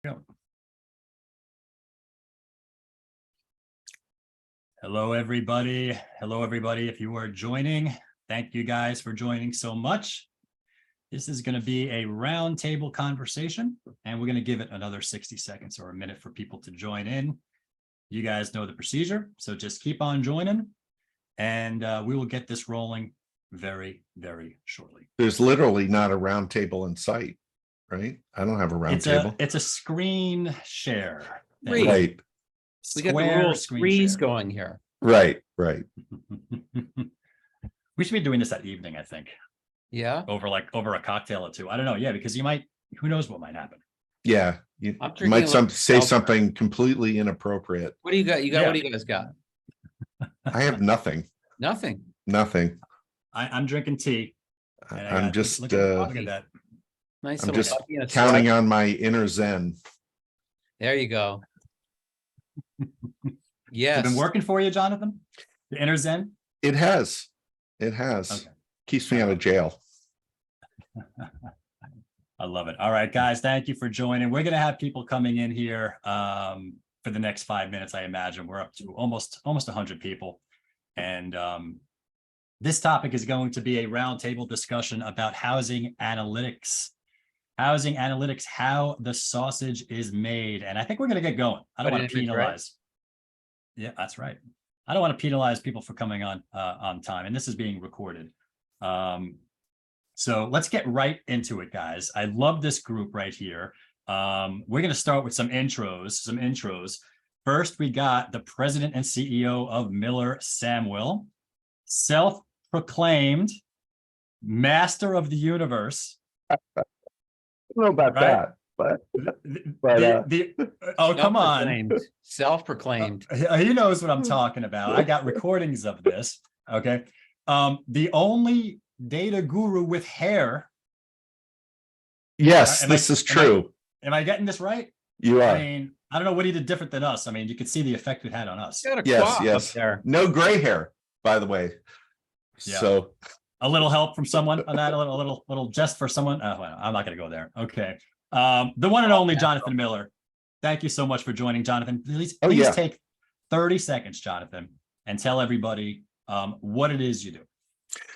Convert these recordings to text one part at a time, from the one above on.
Go. Hello, everybody. Hello, everybody. If you are joining, thank you guys for joining so much. This is going to be a roundtable conversation, and we're going to give it another 60 seconds or a minute for people to join in. You guys know the procedure, so just keep on joining, and we will get this rolling very, very shortly. There's literally not a round table in sight, right? I don't have a round table. It's a screen share. Right. We got the rule of threes going here. Right, right. We should be doing this that evening, I think. Yeah. Over a cocktail or two. I don't know. Yeah, because who knows what might happen. Yeah. You I'm drinking might a little say seltzer. something completely inappropriate. What do you got? Yeah. What do you guys got? I have nothing. Nothing. Nothing. I'm drinking tea. and I I'm got- just look at that. Nice. I'm little just coffee and a counting salad. on my inner zen. There you go. Has Yes. it been working for you, Jonathan? The inner zen? It has. It has. Okay. Keeps me out of jail. I love it. All right, guys, thank you for joining. We're going to have people coming in here for the next 5 minutes, I imagine. We're up to almost 100 people. And this topic is going to be a roundtable discussion about housing analytics. Housing analytics, how the sausage is made. And I think we're going to get going. I don't want to penalize. Yeah, that's right. I don't want to penalize people for coming on time. And this is being recorded. So let's get right into it, guys. I love this group right here. We're going to start with some intros. First, we got the president and CEO of Miller Samuel, self-proclaimed master of the universe. I don't know about Right? that, oh, come on. Self-proclaimed. He knows what I'm talking about. I got recordings of this. Okay. The only data guru with hair. yes, this is true. Am I getting this right? You are. I mean, I don't know what he did different than us. I mean, you could see the effect it had on us. Got a Yes, quaff yes. up there. No gray hair, by the way. Yeah. So A little help from someone on that, a little just for someone. Well, I'm not going to go there. Okay. The one and only Jonathan Miller. Thank you so much for joining, Jonathan. Please take 30 seconds, Jonathan, and tell everybody what it is you do.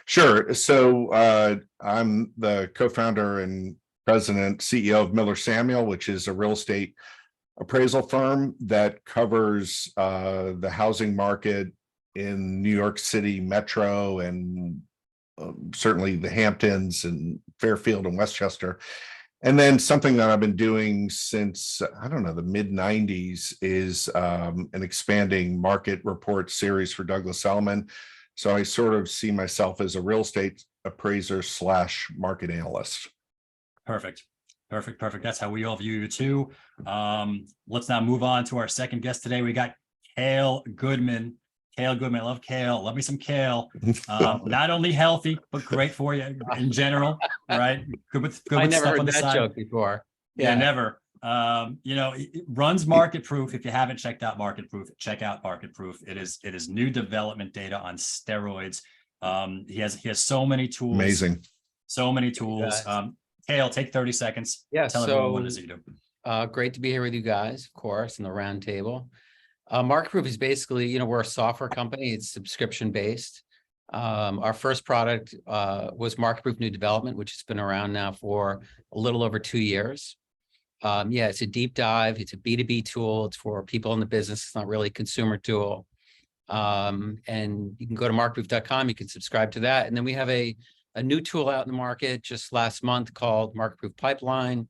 sure. So I'm the co-founder and president, CEO of Miller Samuel, which is a real estate appraisal firm that covers the housing market in New York City Metro and certainly the Hamptons and Fairfield and Westchester. And then something that I've been doing since, I don't know, the mid 90s is an expanding market report series for Douglas Elliman. So I sort of see myself as a real estate appraiser / market analyst. Perfect. That's how we all view you too. Let's now move on to our second guest today. We got Kael Goodman. Kael Goodman. I love Kael. Love me some Kael. Not only healthy, but great for you in general, right? Good with I never stuff heard on the that side. joke before. Yeah, never. It runs Marketproof. If you haven't checked out Marketproof, check out Marketproof. It is new development data on steroids. He has so many tools. Amazing. So many tools. Kael, take 30 seconds. Yeah. Tell everyone what it is you do. Great to be here with you guys, of course, in the round table. Marketproof is basically, we're a software company. It's subscription based. Our first product was Marketproof New Development, which has been around now for a little over 2 years. It's a deep dive. It's a B2B tool. It's for people in the business. It's not really a consumer tool. And you can go to marketproof.com. You can subscribe to that. And then we have a new tool out in the market just last month called Marketproof Pipeline,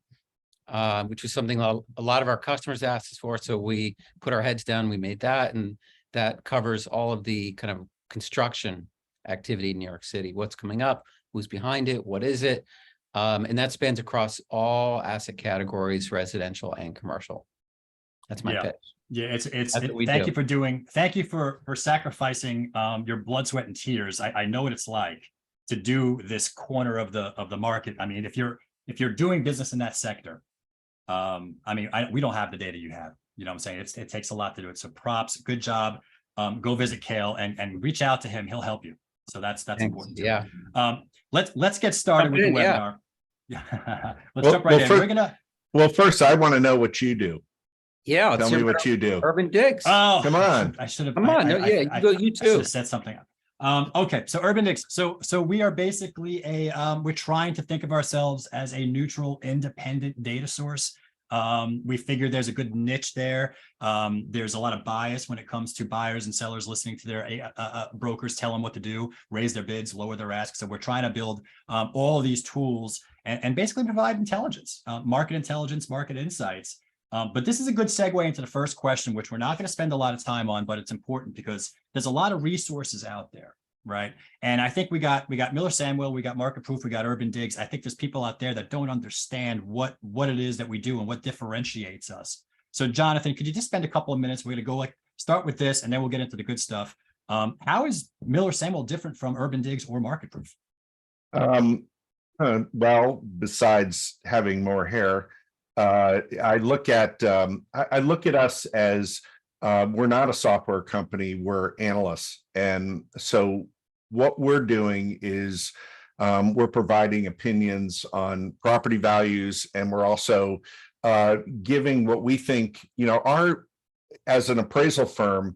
which was something a lot of our customers asked us for. So we put our heads down, we made that, and that covers all of the kind of construction activity in New York City. What's coming up, who's behind it, what is it? And that spans across all asset categories, residential and commercial. That's my pitch. Yeah, thank you for sacrificing your blood, sweat, and tears. I know what it's like to do this corner of the market. I mean, if you're doing business in that sector, we don't have the data you have. You know what I'm saying? It takes a lot to do it. So props, good job. Go visit Kael and reach out to him. He'll help you. So that's important too. Yeah. Let's get started with the webinar. Yeah. Let's jump right in. Well, first, I want to know what you do. Yeah, Tell me what you do. UrbanDigs. Oh, Come on. I should have. Come on, no, yeah, you go, you I should too. have said something. Okay, so UrbanDigs. So we are basically we're trying to think of ourselves as a neutral, independent data source. We figured there's a good niche there. There's a lot of bias when it comes to buyers and sellers listening to their brokers tell them what to do, raise their bids, lower their asks. So we're trying to build all of these tools and basically provide intelligence, market intelligence, market insights. But this is a good segue into the first question, which we're not going to spend a lot of time on, but it's important because there's a lot of resources out there, right? And I think we got Miller Samuel, we got Marketproof, we got UrbanDigs. I think there's people out there that don't understand what it is that we do and what differentiates us. So Jonathan, could you just spend a couple of minutes? We're going to go start with this, and then we'll get into the good stuff. How is Miller Samuel different from UrbanDigs or Marketproof? Well, besides having more hair, I look at us as we're not a software company, we're analysts. And so what we're doing is we're providing opinions on property values, and we're also giving what we think, as an appraisal firm,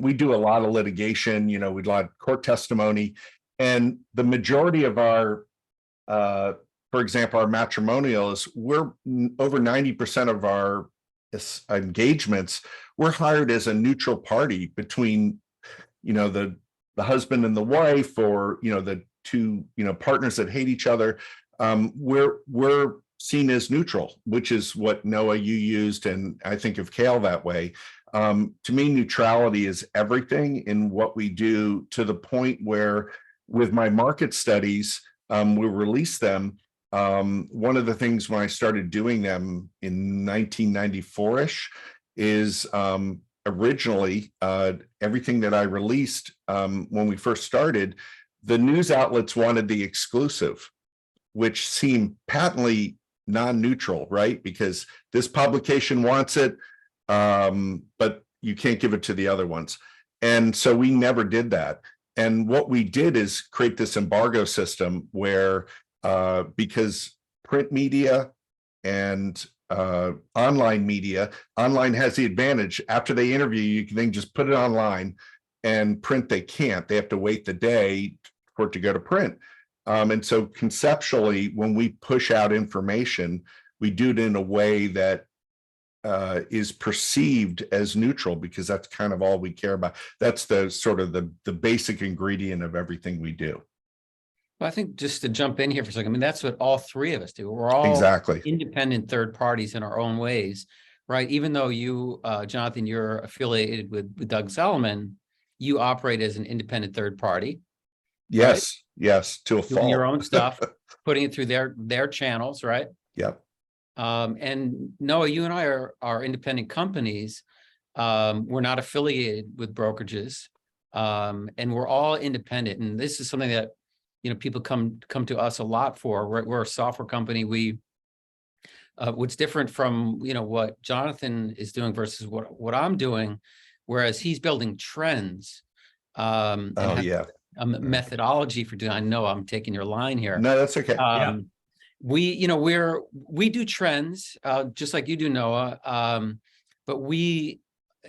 we do a lot of litigation, we do a lot of court testimony, and the majority of our for example, our matrimonials, we're over 90% of our engagements, we're hired as a neutral party between, the husband and the wife, or, the two, partners that hate each other. We're seen as neutral, which is what, Noah, you used, and I think of Kael that way. To me, neutrality is everything in what we do, to the point where with my market studies, we release them. One of the things when I started doing them in 1994-ish is originally everything that I released when we first started, the news outlets wanted the exclusive, which seemed patently non-neutral, right? Because this publication wants it, but you can't give it to the other ones. And so we never did that. And what we did is create this embargo system where because print media and online media, online has the advantage. After they interview you, can then just put it online, and print they can't. They have to wait the day for it to go to print. And so conceptually, when we push out information, we do it in a way that is perceived as neutral, because that's kind of all we care about. That's the sort of the basic ingredient of everything we do. Well, I think just to jump in here for a second, I mean, that's what all three of us do. We're all Exactly independent third parties in our own ways, right? Even though you, Jonathan, you're affiliated with Doug Zelman, you operate as an independent third party. Yes, right? Yes, to a fault. Doing your own stuff, putting it through their channels, right? Yep. And Noah, you and I are independent companies. We're not affiliated with brokerages, and we're all independent. And this is something that people come to us a lot for. We're a software company. We what's different from what Jonathan is doing versus what I'm doing, whereas he's building trends. And a methodology for doing. I know I'm taking your line here. No, that's okay. We do trends just like you do, Noah. But we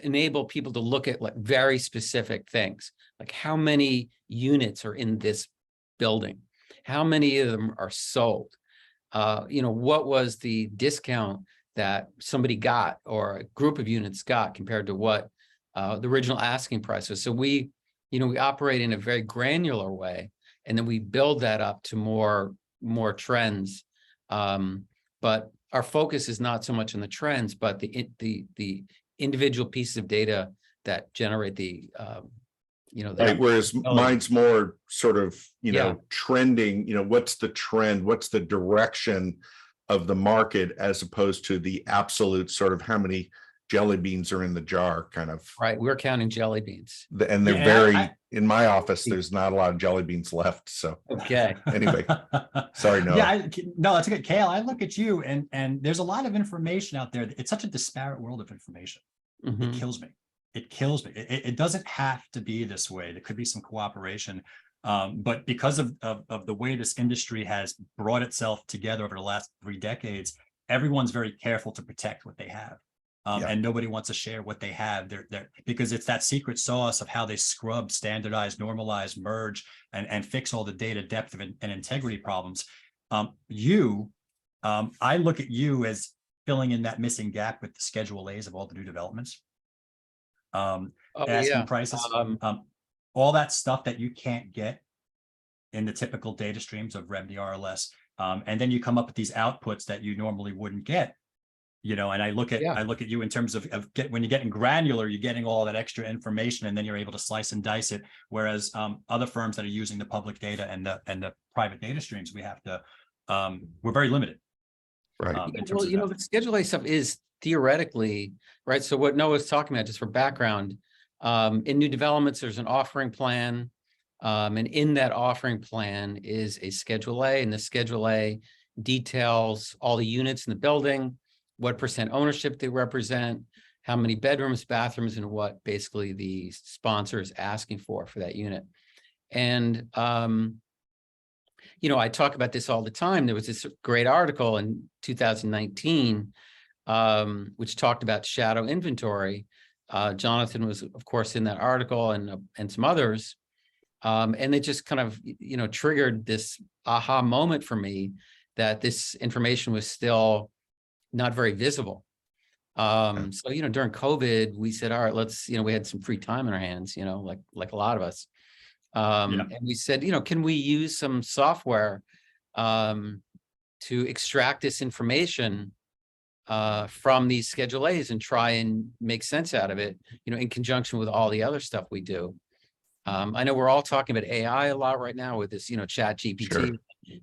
enable people to look at very specific things, like how many units are in this building, how many of them are sold, what was the discount that somebody got or a group of units got compared to what the original asking price was. So we operate in a very granular way, and then we build that up to more trends. But our focus is not so much on the trends, but the individual pieces of data that generate the right, whereas mine's more sort of trending, what's the trend, what's the direction of the market, as opposed to the absolute sort of how many jelly beans are in the jar kind of. Right, we're counting jelly beans, and they're in my office there's not a lot of jelly beans left, so okay. Anyway, sorry. No, no, that's okay. Kael, I look at you and there's a lot of information out there. It's such a disparate world of information. Mm-hmm. It kills me. It kills me. It doesn't have to be this way. There could be some cooperation, but because of the way this industry has brought itself together over the last 3 decades, everyone's very careful to protect what they have. Yeah. And nobody wants to share what they have. They're because it's that secret sauce of how they scrub, standardize, normalize, merge, and fix all the data depth and integrity problems. I look at you as filling in that missing gap with the Schedule A's of all the new developments. Asking prices, all that stuff that you can't get in the typical data streams of Revenue RLS. And then you come up with these outputs that you normally wouldn't get. And I look at you in terms of when you're getting granular, you're getting all that extra information, and then you're able to slice and dice it. Whereas other firms that are using the public data and the private data streams, we're very limited. Right. Well, the Schedule A stuff is theoretically, right? So what Noah's talking about, just for background, in new developments, there's an offering plan. And in that offering plan is a Schedule A, and the Schedule A details all the units in the building, what percent ownership they represent, how many bedrooms, bathrooms, and what basically the sponsor is asking for that unit. And, I talk about this all the time. There was this great article in 2019, which talked about shadow inventory. Jonathan was, of course, in that article, and some others. And it just kind of, triggered this aha moment for me that this information was still not very visible. So, during COVID, we said, all right, let's, we had some free time in our hands, like a lot of us. And we said, can we use some software to extract this information from these Schedule A's and try and make sense out of it, in conjunction with all the other stuff we do. I know we're all talking about AI a lot right now with this, Chat GPT,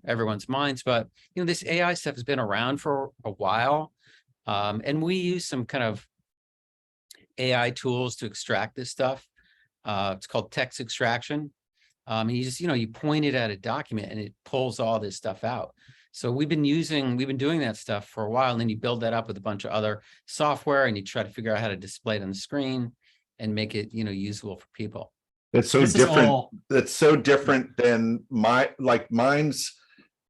everyone's minds, but, this AI stuff has been around for a while. And we use some kind of AI tools to extract this stuff. It's called text extraction. And you just, you point it at a document and it pulls all this stuff out. So we've been doing that stuff for a while, and then you build that up with a bunch of other software, and you try to figure out how to display it on the screen and make it, usable for people. That's so different. That's so different than mine's.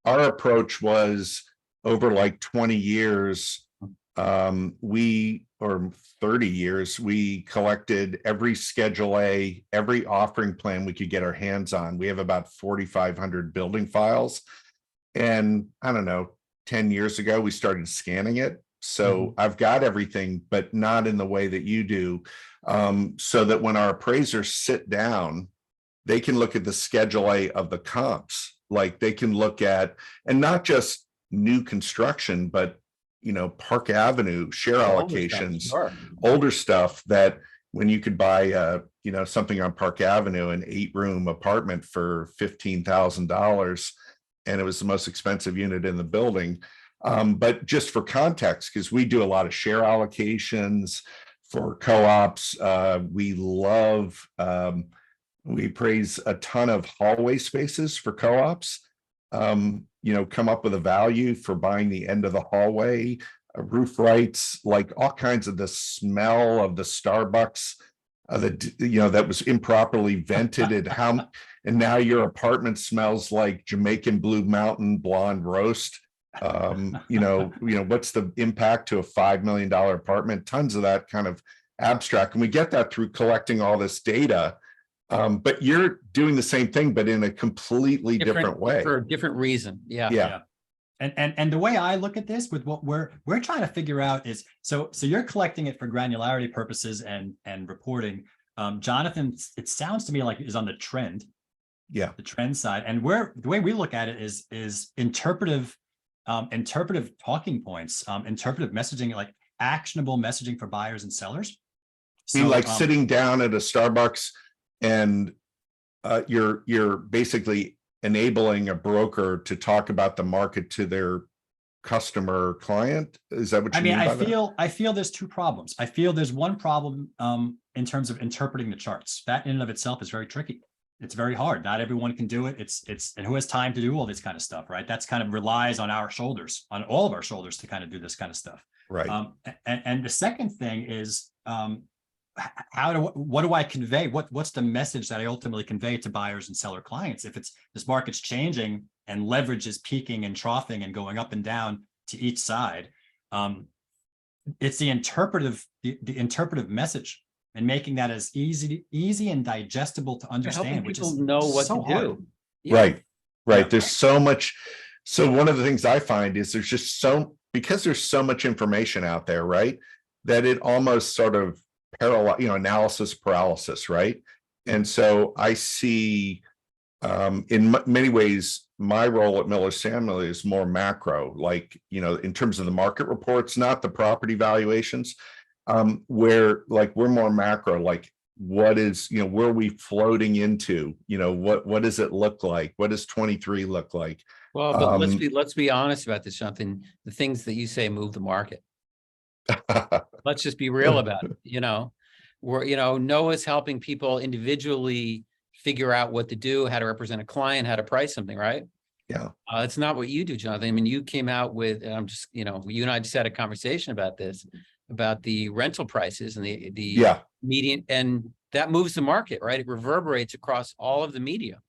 Our approach was over like 20 years. Or 30 years, we collected every Schedule A, every offering plan we could get our hands on. We have about 4,500 building files. And I don't know, 10 years ago, we started scanning it. So I've got everything, but not in the way that you do. So that when our appraisers sit down, they can look at the Schedule A of the comps. Like they can look at, and not just new construction, but Park Avenue, share allocations, older stuff that when you could buy, something on Park Avenue, an 8-room apartment for $15,000, and it was the most expensive unit in the building. But just for context, because we do a lot of share allocations for co-ops, we praise a ton of hallway spaces for co-ops. Come up with a value for buying the end of the hallway, roof rights, like all kinds of the smell of the Starbucks, that was improperly vented, and now your apartment smells like Jamaican Blue Mountain blonde roast. What's the impact to a $5 million apartment? Tons of that kind of abstract, and we get that through collecting all this data. But you're doing the same thing, but in a completely different way. For a different reason. Yeah. And the way I look at this with what we're trying to figure out is, so you're collecting it for granularity purposes and reporting. Jonathan, it sounds to me like is on the trend. Yeah. The trend side. And the way we look at it is interpretive talking points, interpretive messaging, like actionable messaging for buyers and sellers. So sitting down at a Starbucks and you're basically enabling a broker to talk about the market to their customer client. Is that what you mean by that? I feel there's two problems. I feel there's one problem in terms of interpreting the charts. That in and of itself is very tricky. It's very hard. Not everyone can do it. And who has time to do all this kind of stuff, right? That's kind of relies on our shoulders, on all of our shoulders to kind of do this kind of stuff. Right. And the second thing is, what do I convey? What's the message that I ultimately convey to buyers and seller clients? If this market's changing and leverage is peaking and troughing and going up and down to each side, It's the interpretive message and making that as easy and digestible to Helping understand, which people is know what so to hard. do. Yeah. Right, right. Yeah. There's so much. So one of the things I find is because there's so much information out there, right? That it almost sort of analysis paralysis, right? And so I see in many ways, my role at Miller Samuel is more macro, like, in terms of the market reports, not the property valuations, where like we're more macro, like what is, where are we floating into, what does it look like? What does 23 look like? Well, but let's be honest about this, Jonathan. The things that you say move the market. Let's just be real about it. Noah's helping people individually figure out what to do, how to represent a client, how to price something, right? Yeah. It's not what you do, Jonathan. I mean, you came out with, and I'm just, you and I just had a conversation about this, about the rental prices and the median, and that moves the market, right? It reverberates across all of the media.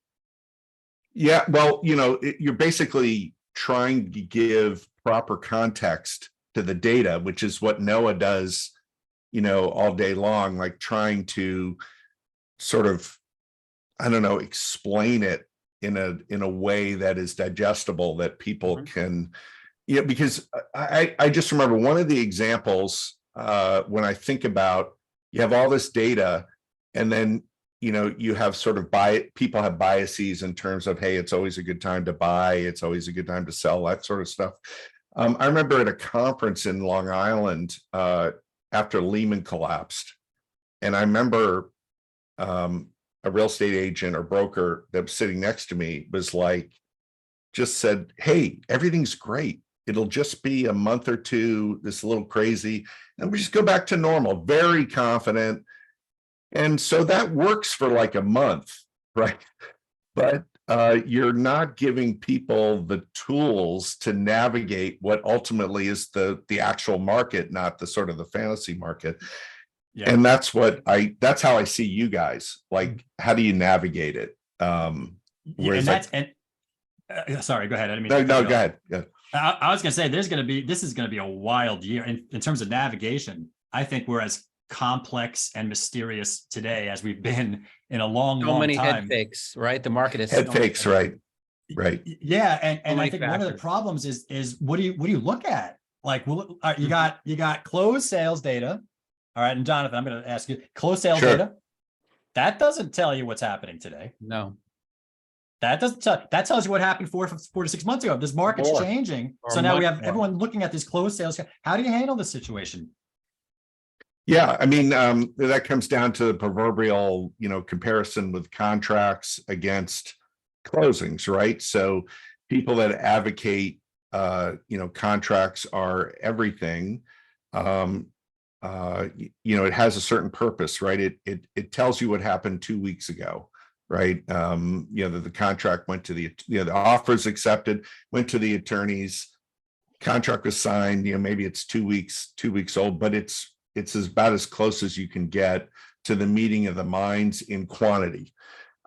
Yeah, well, you're basically trying to give proper context to the data, which is what Noah does, all day long, like trying to sort of, I don't know, explain it in a way that is digestible, that people can, because I just remember one of the examples when I think about, you have all this data, and then you have sort of people have biases in terms of, hey, it's always a good time to buy, it's always a good time to sell, that sort of stuff. I remember at a conference in Long Island after Lehman collapsed, and I remember a real estate agent or broker that was sitting next to me was like, just said, hey, everything's great. It'll just be a month or two, this a little crazy, and we just go back to normal, very confident. And so that works for like a month, right? But you're not giving people the tools to navigate what ultimately is the actual market, not the sort of the fantasy market. Yeah. And that's how I see you guys. Like, how do you navigate it? Sorry, go ahead. I didn't mean no, to go ahead. Yeah. I was going to say, this is going to be a wild year in terms of navigation. I think we're as complex and mysterious today as we've been in a long many time. Head fakes, right? The market is head fakes, right? Yeah, and I think one of the problems is what do you look at? Like, you got closed sales data. All right, and Jonathan, I'm going to ask you, closed sales data. That doesn't tell you what's happening today. No. That doesn't that tells you what happened 4 to 6 months ago. This market's changing. So now we have everyone looking at these closed sales. How do you handle this situation? Yeah, I mean, that comes down to the proverbial, comparison with contracts against closings, right? So people that advocate, contracts are everything. It has a certain purpose, right? It tells you what happened 2 weeks ago, right? That the contract went to the offers accepted, went to the attorneys, contract was signed, maybe it's 2 weeks old, but it's about as close as you can get to the meeting of the minds in quantity.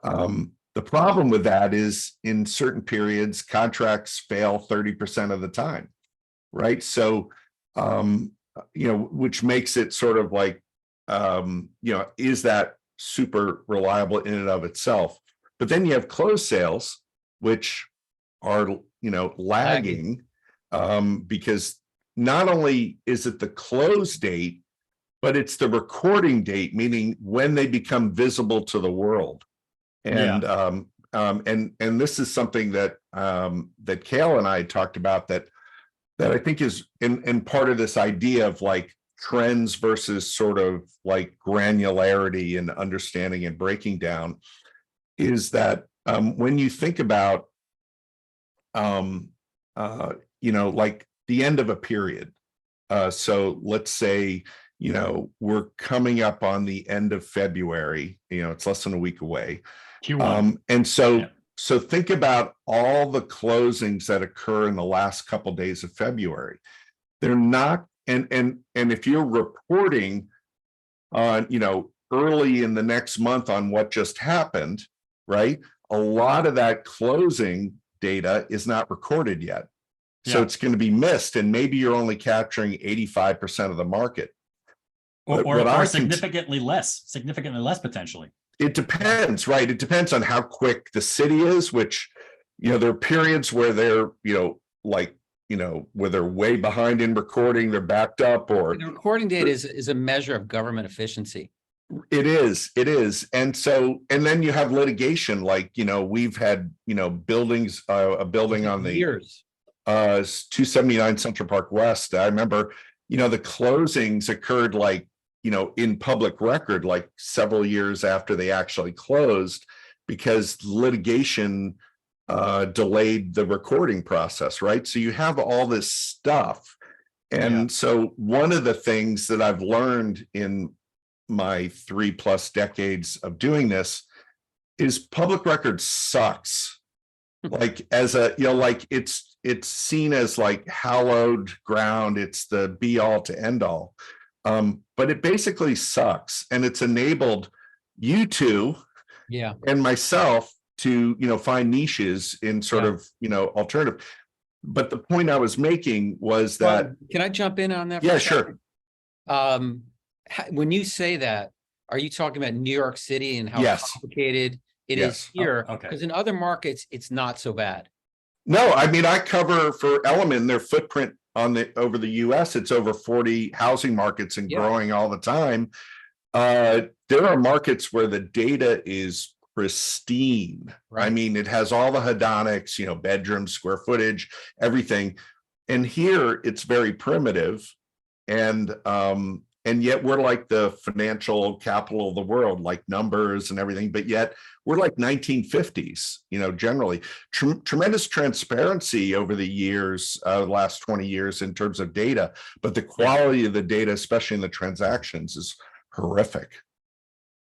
The problem with that is in certain periods, contracts fail 30% of the time, right? So, which makes it sort of like, is that super reliable in and of itself? But then you have closed sales, which are, lagging, because not only is it the close date, but it's the recording date, meaning when they become visible to the world. And and this is something that that Kael and I talked about that I think is in part of this idea of like trends versus sort of like granularity and understanding and breaking down, is that when you think about like the end of a period. So let's say, we're coming up on the end of February, it's less than a week away. Q1. And so, so think about all the closings that occur in the last couple of days of February. They're not, and if you're reporting on, early in the next month on what just happened, right? A lot of that closing data is not recorded yet. So Yeah. it's going to be missed, and maybe you're only capturing 85% of the market. But what I Or can- significantly less potentially. It depends, right? It depends on how quick the city is, which, there are periods where they're, where they're way behind in recording, they're backed up, or The recording date is a measure of government efficiency. it is. And so, and then you have litigation, like, we've had, buildings, a building on the Years. 279 Central Park West. I remember, the closings occurred like, in public record, like several years after they actually closed, because litigation delayed the recording process, right? So you have all this stuff. And so one of the things that I've learned in my 3+ decades of doing this is public record sucks. Like as a, like it's seen as like hallowed ground. It's the be all to end all. But it basically sucks, and it's enabled you two and myself to, find niches in sort of, alternative. But the point I was making was that. Well, can I jump in on that? Yeah, sure. When you say that, are you talking about New York City and how Yes. complicated it is here? Oh, okay. Because in other markets, it's not so bad. No, I mean, I cover for Element their footprint over the US. It's over 40 housing markets and growing all the time. There are markets where the data is pristine. Right. I mean, it has all the hedonics, bedrooms, square footage, everything. And here it's very primitive. And yet we're like the financial capital of the world, like numbers and everything, but yet we're like 1950s, generally. Tremendous transparency over the years, last 20 years in terms of data, but the quality of the data, especially in the transactions, is horrific.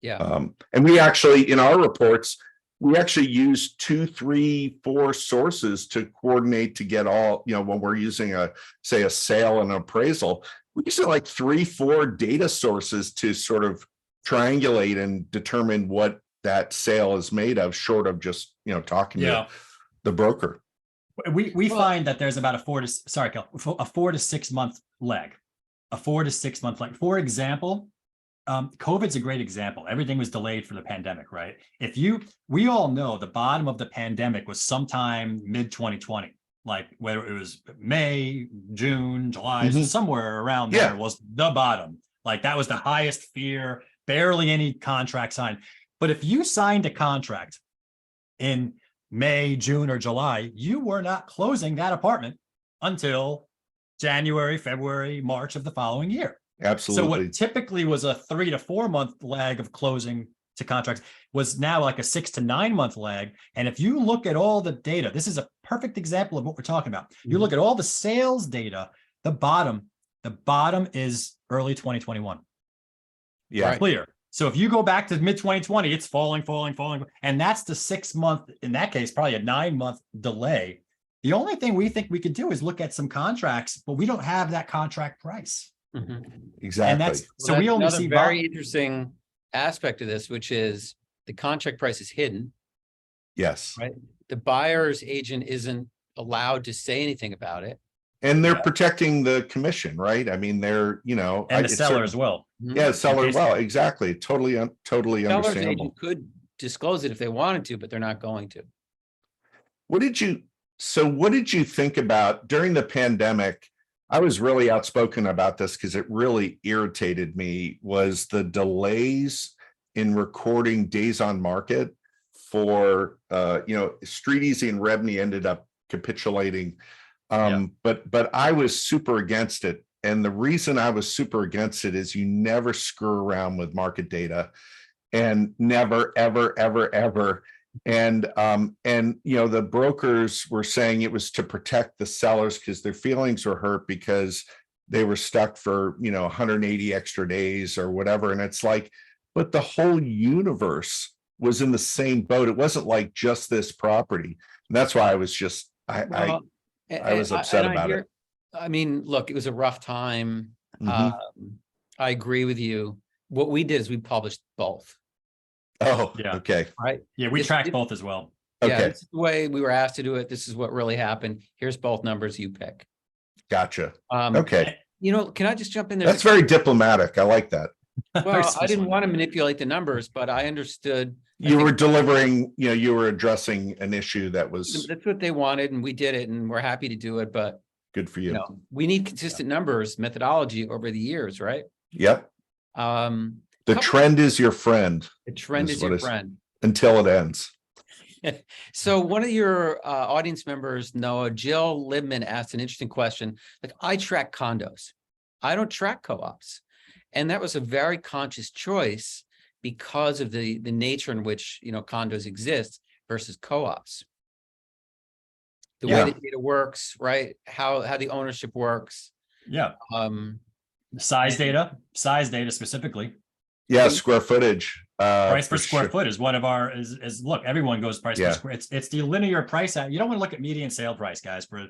Yeah. And we actually, in our reports, we actually use 2, 3, 4 sources to coordinate to get all, when we're using say a sale and appraisal, we use like 3, 4 data sources to sort of triangulate and determine what that sale is made of, short of just, talking to the broker. We find that there's about a 4 to 6 month lag, For example, COVID's a great example. Everything was delayed for the pandemic, right? We all know the bottom of the pandemic was sometime mid 2020, like whether it was May, June, July, somewhere around there was the bottom. Like that was the highest fear, barely any contract signed. But if you signed a contract in May, June, or July, you were not closing that apartment until January, February, March of the following year. Absolutely. So what typically was a 3 to 4 month lag of closing to contracts was now like a 6 to 9 month lag. And if you look at all the data, this is a perfect example of what we're talking about. You look at all the sales data, the bottom is early 2021. Yeah. Clear. So if you go back to mid 2020, it's falling. And that's the 6 month, in that case, probably a 9 month delay. The only thing we think we could do is look at some contracts, but we don't have that contract price. Exactly. And that's we only see very interesting aspect of this, which is the contract price is hidden. Yes. Right. The buyer's agent isn't allowed to say anything about it. And they're protecting the commission, right? I mean, they're, and the seller as well. Yeah, seller. Well, exactly. Totally understandable. Seller's agent could disclose it if they wanted to, but they're not going to. What did you think about during the pandemic? I was really outspoken about this because it really irritated me, was the delays in recording days on market for, Street Easy and Rebney ended up capitulating. But I was super against it. And the reason I was super against it is you never screw around with market data, and never, ever, ever, ever. And the brokers were saying it was to protect the sellers because their feelings were hurt because they were stuck for 180 extra days or whatever. And it's like, but the whole universe was in the same boat. It wasn't like just this property. And that's why I was just I was upset about it. I mean, look, it was a rough time. I agree with you. What we did is we published both. Oh, okay. Right. Yeah, we tracked both as well. Yeah, Okay, this is the way we were asked to do it. This is what really happened. Here's both numbers you pick. gotcha. Um, Okay, can I just jump in there? that's very diplomatic. I like that. Very Well, I special didn't want to number. manipulate the numbers, but I understood. I You think were delivering, you were addressing an issue that was that's what they wanted, and we did it, and we're happy to do it. But good for you. we need consistent numbers, methodology over the years, right? Yep. Um, The couple- trend is your friend the trend is is what your is- friend. until it ends. So one of your audience members, Noah, Jill Libman, asked an interesting question. Like, I track condos. I don't track co-ops. And that was a very conscious choice because of the nature in which, condos exist versus co-ops. The way Yeah. the data works, right? How the ownership works. Yeah, Um, size And- data specifically. Yeah, square footage. Price per for square sure. foot is one of our look, everyone goes price Yeah. per square. It's the linear price. You don't want to look at median sale price, guys, for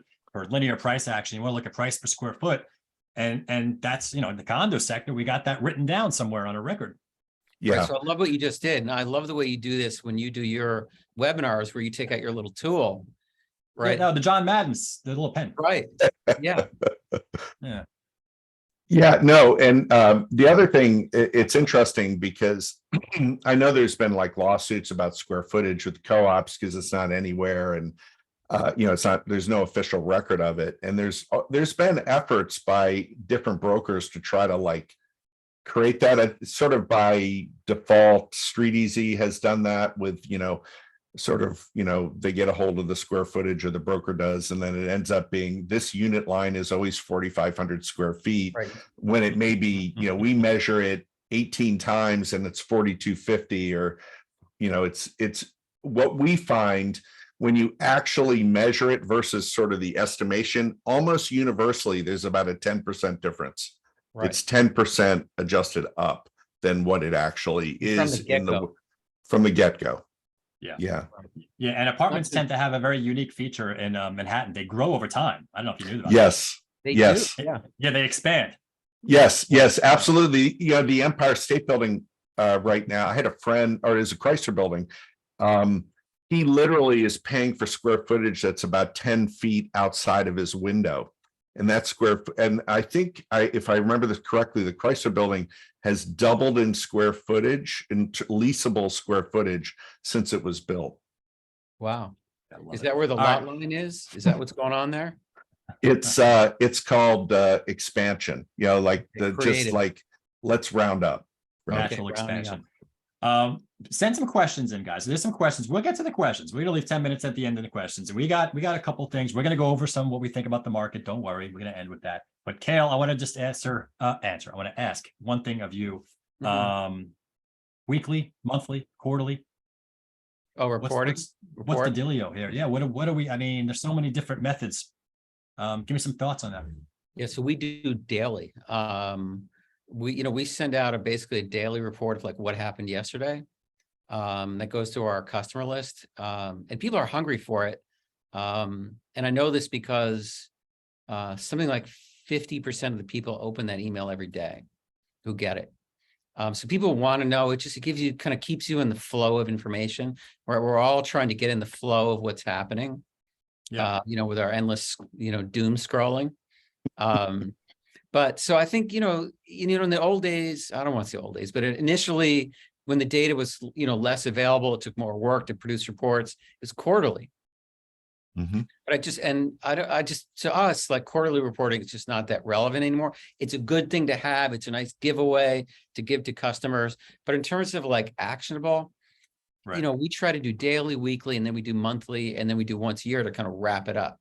linear price action. You want to look at price per square foot. And that's, in the condo sector, we got that written down somewhere on a record. Right, Yeah, so I love what you just did. And I love the way you do this when you do your webinars where you take out your little tool, right? No, the John Madden's, the little pen. Right. Yeah. Yeah. yeah, no, and the other thing, it's interesting because I know there's been like lawsuits about square footage with co-ops because it's not anywhere, and it's not. There's no official record of it, and there's been efforts by different brokers to try to like create that sort of by default. Street Easy has done that with sort of, they get a hold of the square footage, or the broker does, and then it ends up being this unit line is always 4,500 square feet, Right. when it may be, we measure it 18 times and it's 4,250, or, it's what we find when you actually measure it versus sort of the estimation, almost universally, there's about a 10% difference. Right. It's 10% adjusted up than what it actually is from the get-go. Yeah. Yeah. Yeah. And apartments tend to have a very unique feature in Manhattan. They grow over time. I don't know if you knew that. Yes. They Yes. do. Yeah. Yeah, they expand. Yes, absolutely. The Empire State Building right now, I had a friend, or is a Chrysler Building. He literally is paying for square footage that's about 10 feet outside of his window. And that's and I think if I remember this correctly, the Chrysler Building has doubled in square footage, in leasable square footage, since it was built. Wow. I love Is it. that where the All lot right. line is? Is that what's going on there? It's called expansion, like Creative. let's round up. Natural Okay, rounding expansion. Send some questions in, guys. There's some questions. We'll get to the questions. We're gonna leave 10 minutes at the end of the questions. And we got a couple things. We're gonna go over some what we think about the market. Don't worry, we're gonna end with that. But Kael, I want to just answer. I want to ask one thing of you. Mhm. Weekly, monthly, quarterly. Oh, reporting. What's the dealio here? Yeah, what are we? I mean, there's so many different methods. Give me some thoughts on that. Yeah, so we do daily. We send out basically a daily report of like what happened yesterday. That goes to our customer list. And people are hungry for it. And I know this because something like 50% of the people open that email every day who get it. So people want to know, it gives you, kind of keeps you in the flow of information, where we're all trying to get in the flow of what's happening. Yeah. With our endless, doom scrolling. But so I think, in the old days, I don't want to say old days, but initially when the data was, less available, it took more work to produce reports. It's quarterly. Mhm. But to us, like, quarterly reporting is just not that relevant anymore. It's a good thing to have. It's a nice giveaway to give to customers. But in terms of like actionable, Right. we try to do daily, weekly, and then we do monthly, and then we do once a year to kind of wrap it up.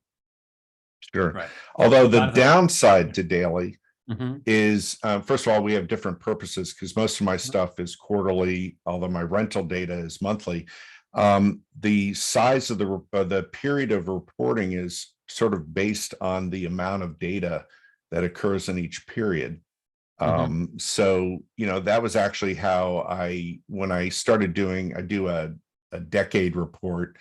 Sure. Right. Although the Jonathan? downside to daily Mhm. is, first of all, we have different purposes because most of my stuff is quarterly, although my rental data is monthly. The size of the period of reporting is sort of based on the amount of data that occurs in each period. So, that was actually how when I started I do a decade report,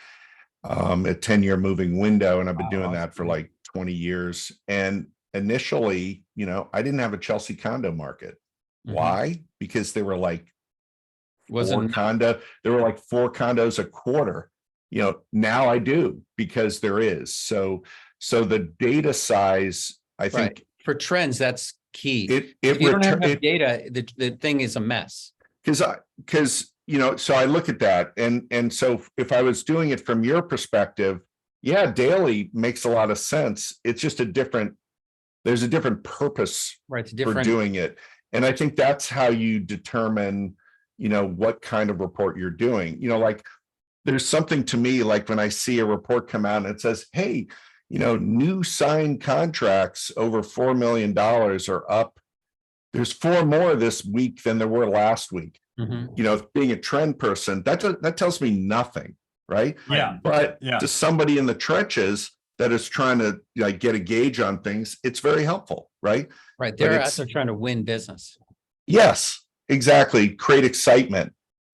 a 10-year moving window, and I've been doing that for like 20 years. And initially, I didn't have a Chelsea condo market. Why? Because there were like there were like 4 condos a quarter. now I do because there is. So the data size, I think Right. For trends, that's key. it If you don't have return enough data, the thing is a mess. because so I look at that and so if I was doing it from your perspective, yeah, daily makes a lot of sense. It's just there's a different purpose Right. It's for different. doing it. And I think that's how you determine, what kind of report you're doing. Like there's something to me, like when I see a report come out and it says, hey, new signed contracts over $4 million are up. There's 4 more this week than there were last week. Mhm. Being a trend person, that tells me nothing, right? Yeah. But Yeah. to somebody in the trenches that is trying to get a gauge on things, it's very helpful, right? Right. But They're it's- out there trying to win business. Yes, exactly. Create excitement,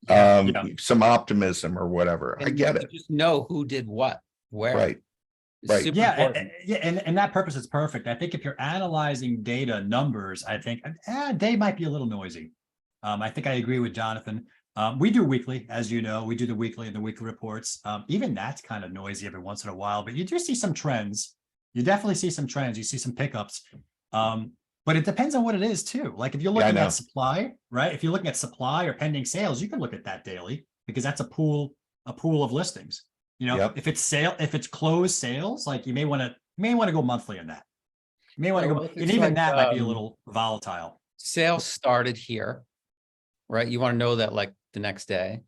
Yeah. some optimism or whatever. I And get you it. just know who did what, where. Right. It's Right. super Yeah, important. and that purpose is perfect. I think if you're analyzing data numbers, I think they might be a little noisy. I think I agree with Jonathan. We do weekly, as you know, we do the weekly and the weekly reports. Even that's kind of noisy every once in a while, but you do see some trends. You definitely see some trends. You see some pickups. But it depends on what it is too. Like if you're Yeah, I looking know. at supply, right? If you're looking at supply or pending sales, you can look at that daily because that's a pool of listings. Yep. If it's closed sales, like you may want to go monthly in that. You may want to Yeah, go, well, if and it's even like, that might be a little volatile. Sales started here, right? You want to know that like the next day.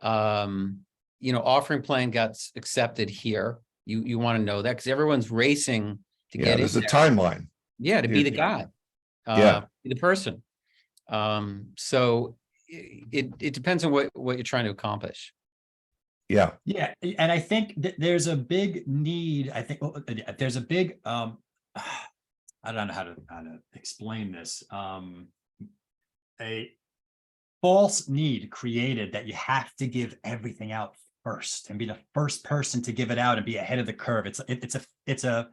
Offering plan got accepted here. You want to know that because everyone's racing to Yeah, get in there's a there. timeline. Yeah, to be the Yeah. guy. Yeah. Be the person. So it depends on what you're trying to accomplish. Yeah. Yeah, and I think that there's a big need. I think there's a big I don't know how to explain this. A false need created that you have to give everything out first and be the first person to give it out and be ahead of the curve. It's a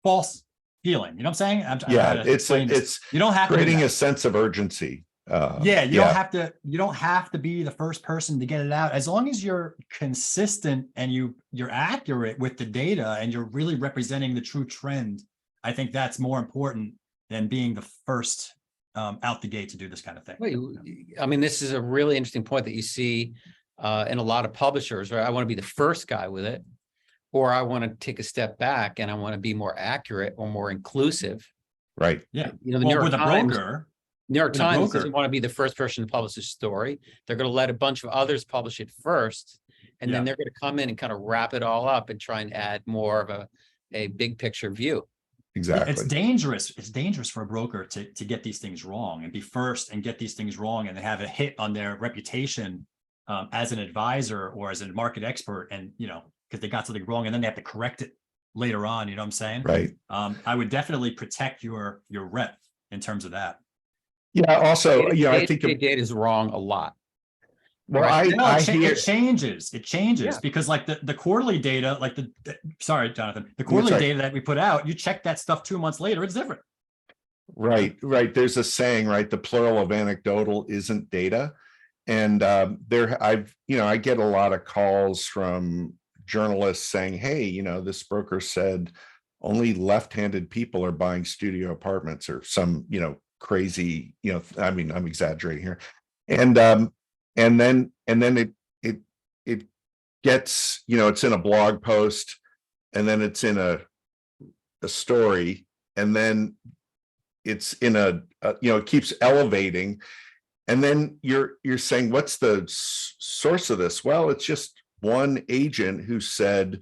false feeling. You know what I'm saying? I don't know how Yeah. to explain this. It's You don't have to do creating that. a sense of urgency. Yeah, you don't have to be the first person to get it out. As long as you're consistent and you're accurate with the data and you're really representing the true trend, I think that's more important than being the first out the gate to do this kind of thing. Wait, I mean, this is a really interesting point that you see in a lot of publishers, right? I want to be the first guy with it, or I want to take a step back and I want to be more accurate or more inclusive. Right. Yeah. The Well, with a broker, New York with a Times broker. doesn't want to be the first person to publish a story. They're going to let a bunch of others publish it first, and then Yeah. they're going to come in and kind of wrap it all up and try and add more of a big picture view. Exactly. It's dangerous. It's dangerous for a broker to get these things wrong and be first and get these things wrong and have a hit on their reputation as an advisor or as a market expert, and because they got something wrong and then they have to correct it later on. You know what I'm saying? Right. I would definitely protect your rep in terms of that. Yeah. Also, I think data is wrong a lot. well, Right. I It hear changes. It changes Yeah. because like the quarterly data, like sorry, Jonathan, the That's quarterly right. data that we put out, you check that stuff 2 months later, it's different. Right. There's a saying, right? The plural of anecdotal isn't data. And I get a lot of calls from journalists saying, hey, this broker said only left-handed people are buying studio apartments or some, crazy, I mean, I'm exaggerating here. And then it gets, it's in a blog post and then it's in a story and then it's in it keeps elevating. And then you're saying, what's the source of this? Well, it's just one agent who said,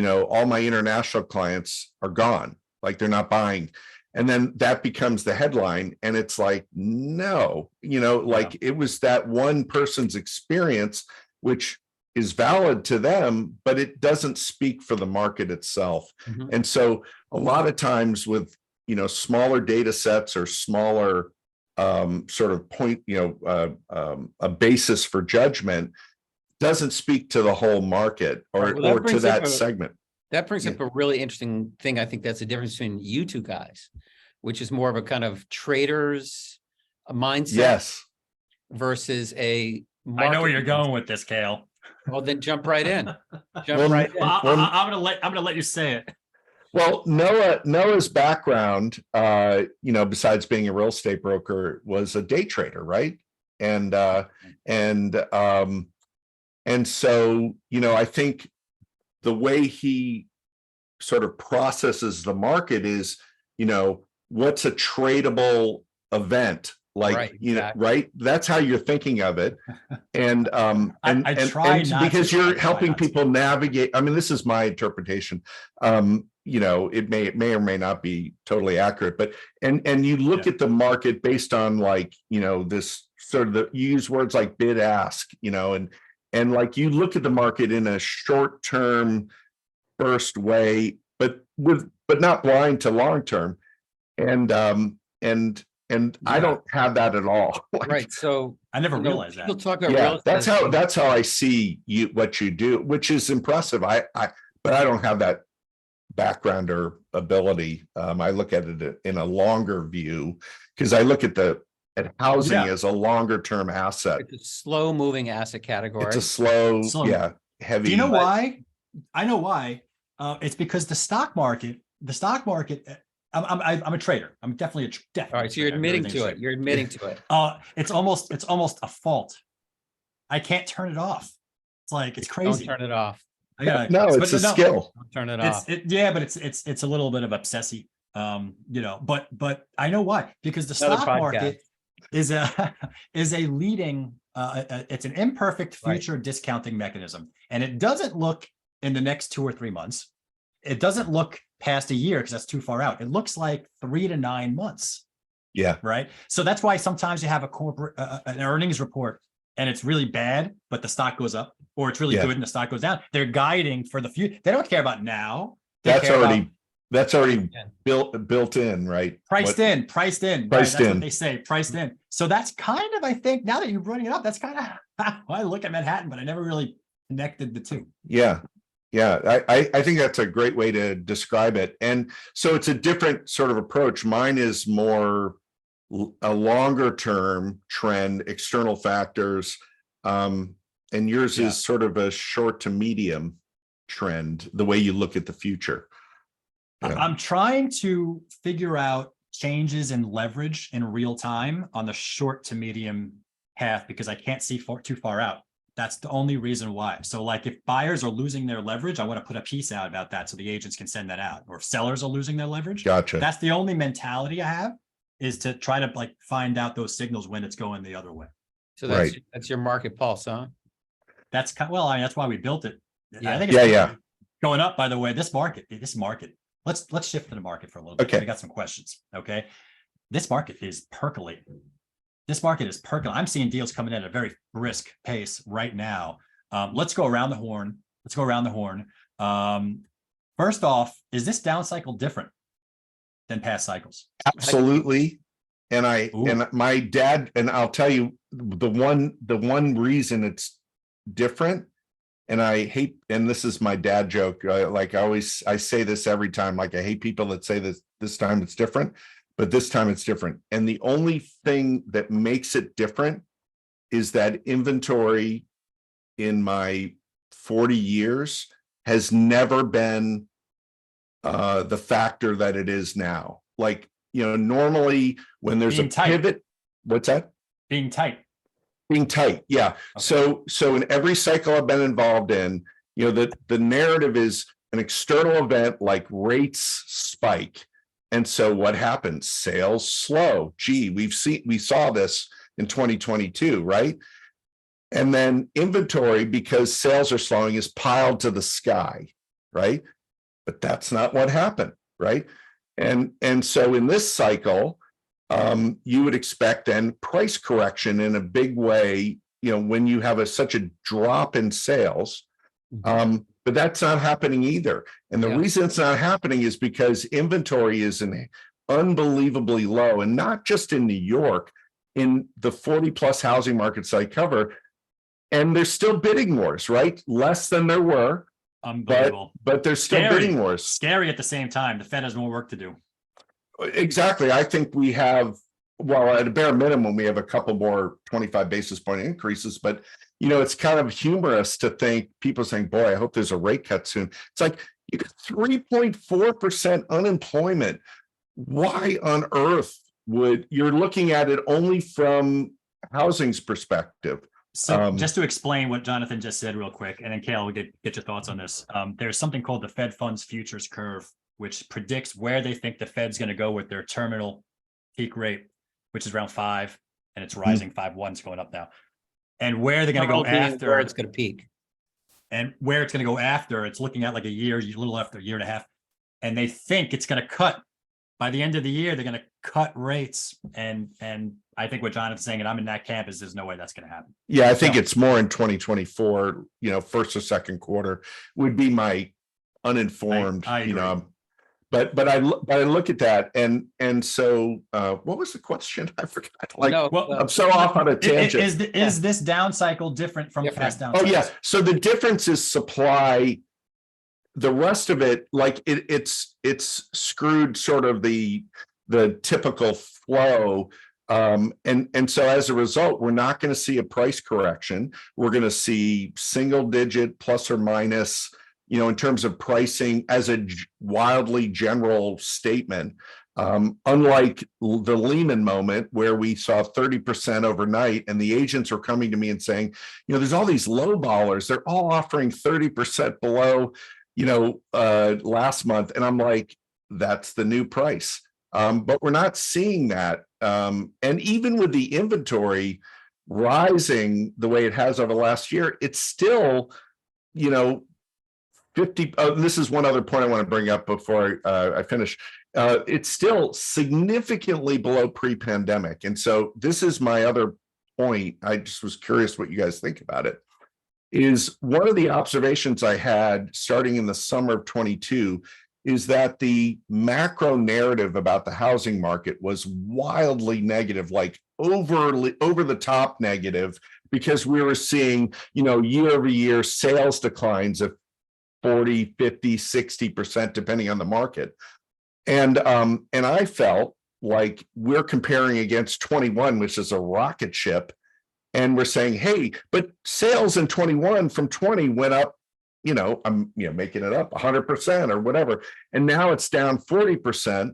all my international clients are gone, like they're not buying. And then that becomes the headline. And it's like, no, like it was that one person's experience, which is valid to them, but it doesn't speak for the market itself. Mhm. And so a lot of times with, smaller data sets or smaller sort of point, a basis for judgment doesn't speak to the whole market or to that segment. That brings up a really interesting thing. I think that's the difference between you two guys, which is more of a kind of trader's mindset. Yes. Versus a I know where you're going with this, Kael. Well, then jump right in. Jump Well, right in. I'm gonna let you say it. Well, Noah's background, besides being a real estate broker, was a day trader, right? And so, I think the way he sort of processes the market is, what's a tradable event? Like, Right, exactly. right? That's how you're thinking of it. And I try not because to. I you're try helping not to. people navigate. I mean, this is my interpretation. It may or may not be totally accurate, but and you look at the market based on this sort of you use words like bid ask, and like you look at the market in a short term burst way, but not blind to long term. And I don't have that at all. Like, Right. So I never realized people that. talk about real yeah, estate. that's how I see what you do, which is impressive. But I don't have that background or ability. I look at it in a longer view because I look at housing as a longer term asset. It's a slow moving asset category. It's a slow, heavy. Do you know why? I know why. It's because the stock market. I'm a trader. I'm definitely All right, so you're admitting to it. You're admitting to it. It's almost a fault. I can't turn it off. It's like it's crazy. Don't turn it off. I gotta, no, it's a skill. Don't turn it off. But it's a little bit of obsessy. But I know why, because the Another stock podcast. market is a leading. It's an imperfect future discounting mechanism, and it doesn't look in the next 2 or 3 months. It doesn't look past a year because that's too far out. It looks like 3 to 9 months. Yeah. Right. So that's why sometimes you have an earnings report and it's really bad, but the stock goes up, or it's really good and the stock goes down. They're guiding for the future. They don't care about now. That's already built in, right? Priced in. Right, that's in. what they say, priced in. So that's kind of, I think, now that you're bringing it up, that's kind of how I look at Manhattan, but I never really connected the two. Yeah. I think that's a great way to describe it. And so it's a different sort of approach. Mine is more a longer term trend, external factors. And yours is sort of a short to medium trend, the way you look at the future. I'm trying to figure out changes in leverage in real time on the short to medium path because I can't see too far out. That's the only reason why. So like if buyers are losing their leverage, I want to put a piece out about that so the agents can send that out. Or if sellers are losing their leverage. Gotcha. That's the only mentality I have, is to try to like find out those signals when it's going the other way. So that's your market pulse, huh? That's that's why we built it. Yeah. I think it's going up, by the way. This market. Let's shift to the market for a little bit. Okay. We got some questions. Okay. This market is percolating. I'm seeing deals coming in at a very brisk pace right now. Let's go around the horn. First off, is this down cycle different than past cycles? Absolutely. And my dad, and I'll tell you the one reason it's different, and I hate, and this is my dad joke. I say this every time, like I hate people that say this time it's different. But this time it's different. And the only thing that makes it different is that inventory in my 40 years has never been the factor that it is now. Like, normally when there's a pivot, what's that? Being tight. Yeah. Okay. So in every cycle I've been involved in, the narrative is an external event like rates spike. And so what happens? Sales slow. Gee, we saw this in 2022, right? And then inventory, because sales are slowing, is piled to the sky, right? But that's not what happened, right? And so in this cycle, you would expect then price correction in a big way, when you have such a drop in sales. But that's not happening either. And the reason it's not happening is because inventory is unbelievably low, and not just in New York, in the 40 plus housing markets I cover. And there's still bidding wars, right? Less than there were. Unbelievable. But there's still bidding wars. Scary at the same time. The Fed has more work to do. Exactly. I think we have, well, at a bare minimum, we have a couple more 25 basis point increases, but it's kind of humorous to think people saying, boy, I hope there's a rate cut soon. It's like you got 3.4% unemployment. Why on earth would you're looking at it only from housing's perspective? So just to explain what Jonathan just said real quick, and then Kael, we get your thoughts on this. There's something called the Fed funds futures curve, which predicts where they think the Fed's going to go with their terminal peak rate, which is around 5, and it's rising 5.1, it's going up now. And where they're going to go after where it's going to peak. And where it's going to go after, it's looking at like a little after a year and a half. And they think it's going to cut by the end of the year, they're going to cut rates. And I think what Jonathan's saying, and I'm in that camp, is there's no way that's going to happen. Yeah, I think it's more in 2024, first or second quarter would be my uninformed, I agree. But I look at that and so what was the question? I forgot. I'm so off on a tangent. Is this down cycle different from past down cycles? Oh yeah. So the difference is supply. The rest of it, like it's screwed sort of the typical flow. And so as a result, we're not going to see a price correction. We're going to see single digit plus or minus, in terms of pricing as a wildly general statement. Unlike the Lehman moment where we saw 30% overnight and the agents are coming to me and saying, there's all these low ballers. They're all offering 30% below, last month. And I'm like, that's the new price. But we're not seeing that. And even with the inventory rising the way it has over the last year, it's still, 50. This is one other point I want to bring up before I finish. It's still significantly below pre-pandemic. And so this is my other point. I just was curious what you guys think about it. Is one of the observations I had starting in the summer of 22 is that the macro narrative about the housing market was wildly negative, like over the top negative, because we were seeing, year over year sales declines of 40, 50, 60%, depending on the market. And I felt like we're comparing against 21, which is a rocket ship. And we're saying, hey, but sales in 21 from 20 went up, I'm making it up 100% or whatever. And now it's down 40%.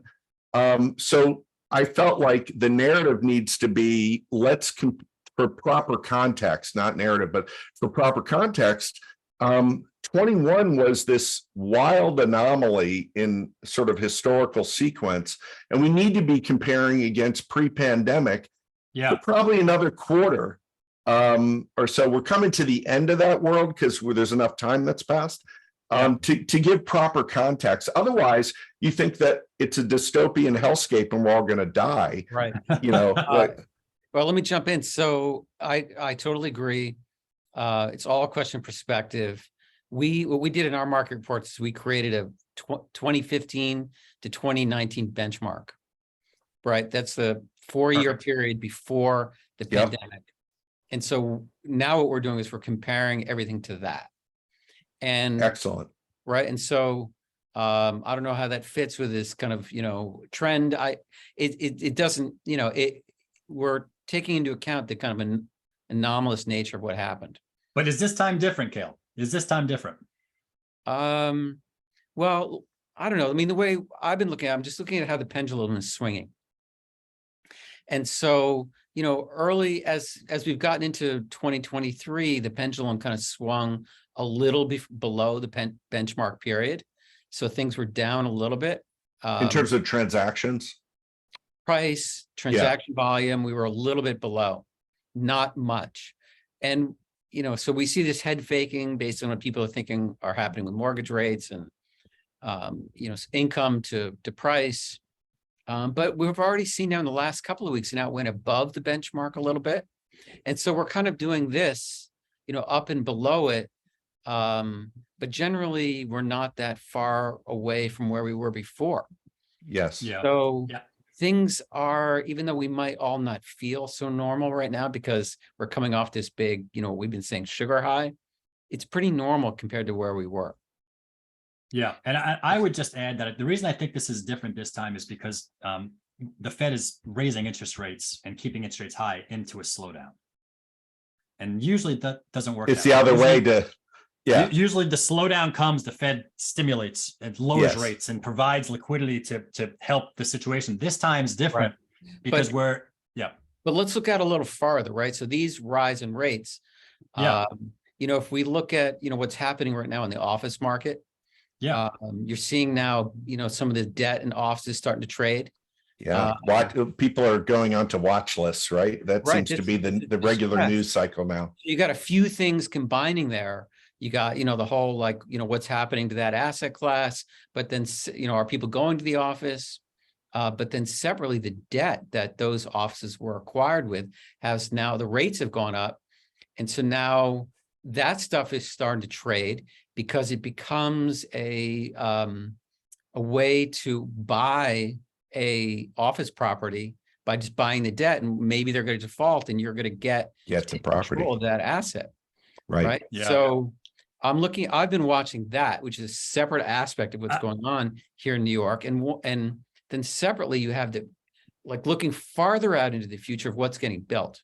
So I felt like the narrative needs to be, for proper context, not narrative, but for proper context, 21 was this wild anomaly in sort of historical sequence. And we need to be comparing against pre-pandemic for probably another quarter. Or so. We're coming to the end of that world because there's enough time that's passed to give proper context. Otherwise, you think that it's a dystopian hellscape and we're all going to die. Right. Well, let me jump in. So I totally agree. It's all a question of perspective. What we did in our market reports is we created a 2015 to 2019 benchmark. Right. That's the 4-year period before the pandemic. And so now what we're doing is we're comparing everything to that. And excellent. Right. And so I don't know how that fits with this kind of, trend. It doesn't, we're taking into account the kind of an anomalous nature of what happened. But is this time different, Kael? Is this time different? Well, I don't know. I mean, the way I've been looking at, I'm just looking at how the pendulum is swinging. And so, early as we've gotten into 2023, the pendulum kind of swung a little below the benchmark period. So things were down a little bit. In terms of transactions? Price, transaction volume, we were a little bit below, not much. And, so we see this head faking based on what people are thinking are happening with mortgage rates and, income to price. But we've already seen now in the last couple of weeks, now it went above the benchmark a little bit. And so we're kind of doing this, up and below it. But generally, we're not that far away from where we were before. Yes. Yeah. So things are, even though we might all not feel so normal right now because we're coming off this big, we've been saying sugar high, it's pretty normal compared to where we were. Yeah. And I would just add that the reason I think this is different this time is because the Fed is raising interest rates and keeping interest rates high into a slowdown. And usually that doesn't work. It's that the other way Usually- to, yeah, Usually the slowdown comes, the Fed stimulates and lowers Yes. rates and provides liquidity to help the situation. This time's different because But- yeah. But let's look out a little farther, right? So these rise in rates, Yeah. if we look at, what's happening right now in the office market, Yeah. you're seeing now, some of the debt and offices starting to trade. yeah. People are going on to watch lists, right? That Right, seems to be the it's regular stress. news cycle now. You got a few things combining there. You got, the whole, what's happening to that asset class, but then, are people going to the office? But then separately, the debt that those offices were acquired with has now, the rates have gone up. And so now that stuff is starting to trade because it becomes a way to buy a office property by just buying the debt, and maybe they're going to default and you're going to get the take property, control of that asset. right? Right. Yeah. So I've been watching that, which is a separate aspect of what's going on here in New York. And then separately, you have looking farther out into the future of what's getting built.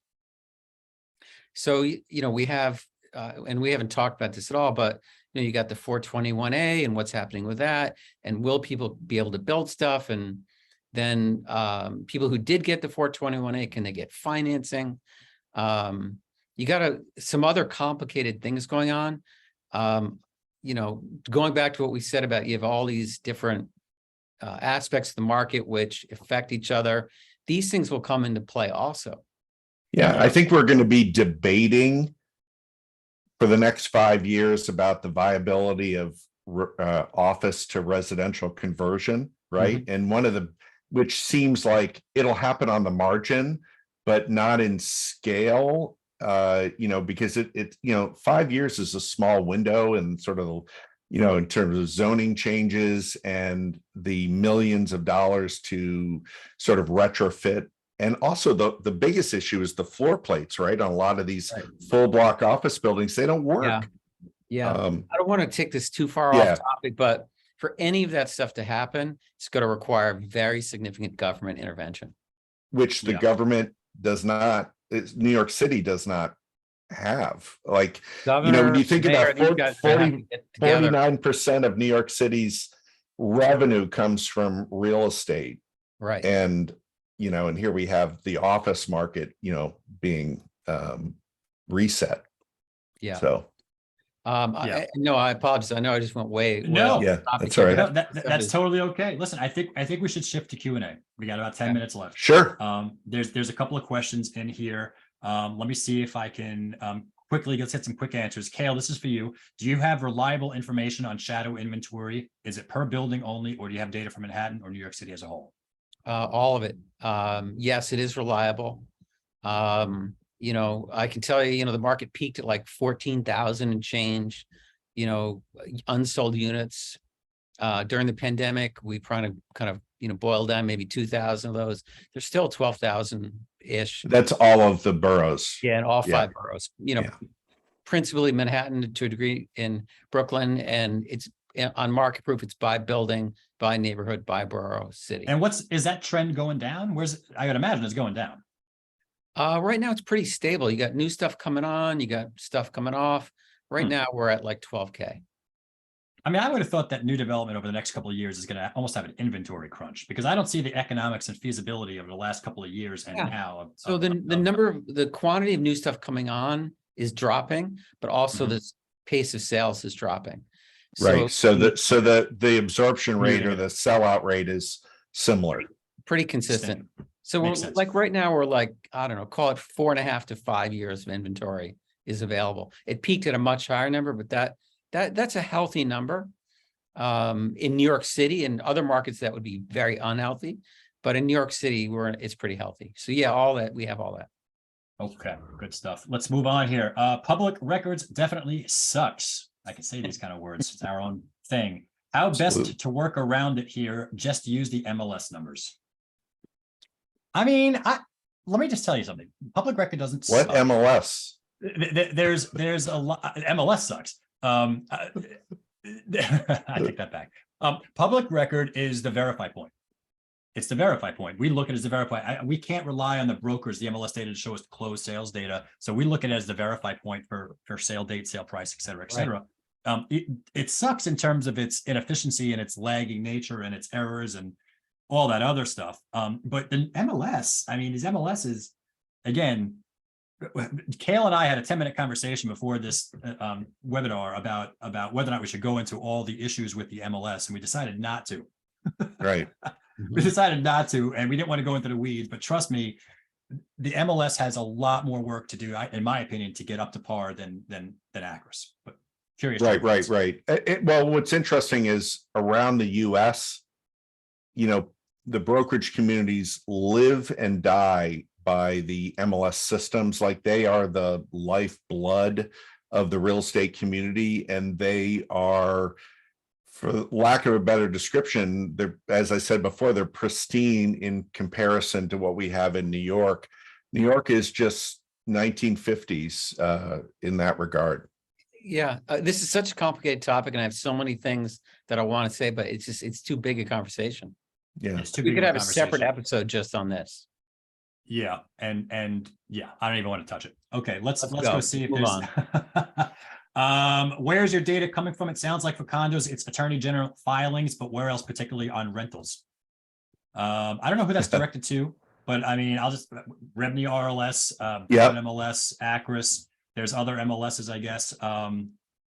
So, we have, and we haven't talked about this at all, but you got the 421A and what's happening with that, and will people be able to build stuff? And then people who did get the 421A, can they get financing? You got some other complicated things going on. Going back to what we said about, you have all these different aspects of the market which affect each other. These things will come into play also. Yeah, I think we're going to be debating for the next 5 years about the viability of office to residential conversion, right? And which seems like it'll happen on the margin, but not in scale, because it 5 years is a small window, and sort of, in terms of zoning changes and the millions of dollars to sort of retrofit. And also the biggest issue is the floor plates, right? On a lot of these full block office buildings, they don't work. Yeah. I don't want to take this too far off topic, but for any of that stuff to happen, it's going to require very significant government intervention. Which the government does not, New York City does not have. Like, when you think about 49% of New York City's revenue comes from real estate. Right. And, and here we have the office market, being reset. Yeah. So. I apologize. I know I just went way. No, that's all right. No, that's totally okay. Listen, I think we should shift to Q&A. We got about 10 minutes left. Sure. There's a couple of questions in here. Let me see if I can quickly let's hit some quick answers. Kael, this is for you. Do you have reliable information on shadow inventory? Is it per building only, or do you have data from Manhattan or New York City as a whole? All of it. Yes, it is reliable. I can tell you, the market peaked at like 14,000 and change, unsold units. During the pandemic, we kind of boiled down maybe 2,000 of those. There's still 12,000-ish. That's all of the boroughs. Yeah, in all 5 boroughs, principally Manhattan to a degree in Brooklyn, and it's on Marketproof, it's by building, by neighborhood, by borough, city. And is that trend going down? I would imagine it's going down. Right now it's pretty stable. You got new stuff coming on, you got stuff coming off. Right now we're at like 12K. I mean, I would have thought that new development over the next couple of years is going to almost have an inventory crunch, because I don't see the economics and feasibility over the last couple of years and now. So the quantity of new stuff coming on is dropping, but also the pace of sales is dropping. Right. So the absorption rate or the sellout rate is similar. Pretty consistent. So we're like right now we're like, I don't know, call it 4.5 to 5 years of inventory is available. It peaked at a much higher number, but that's a healthy number. In New York City and other markets that would be very unhealthy, but in New York City it's pretty healthy. So we have all that. Okay, good stuff. Let's move on here. Public records definitely sucks. I can say these kind of words. It's our own thing. How best to work around it here? Just use the MLS numbers. I mean, let me just tell you something. Public record doesn't suck. What MLS? There's a lot. MLS sucks. I take that back. Public record is the verify point. it's the verify point. We look at it as the verify. We can't rely on the brokers, the MLS data to show us closed sales data. So we look at it as the verify point for sale date, sale price, et cetera, et cetera. It sucks in terms of its inefficiency and its lagging nature and its errors and all that other stuff. But the MLS, I mean, these MLSs, again, Kael and I had a 10-minute conversation before this webinar about whether or not we should go into all the issues with the MLS, and we decided not to. Right. We decided not to, and we didn't want to go into the weeds, but trust me, the MLS has a lot more work to do, in my opinion, to get up to par than Acris. But curious. Right. Well, what's interesting is around the US, the brokerage communities live and die by the MLS systems. Like, they are the lifeblood of the real estate community, and they are, for lack of a better description, they're, as I said before, they're pristine in comparison to what we have in New York. New York is just 1950s in that regard. Yeah, this is such a complicated topic, and I have so many things that I want to say, but it's too big a conversation. Yeah, We could have a separate episode just on this. Yeah, and yeah, I don't even want to touch it. Okay, let's Let's go see if Move there's where's your data coming from? It sounds like for condos, it's Attorney General filings, but where else, particularly on rentals? I don't know who that's directed to, but I mean, I'll just Revenue RLS, MLS, Acris. There's other MLSs, I guess. Kael,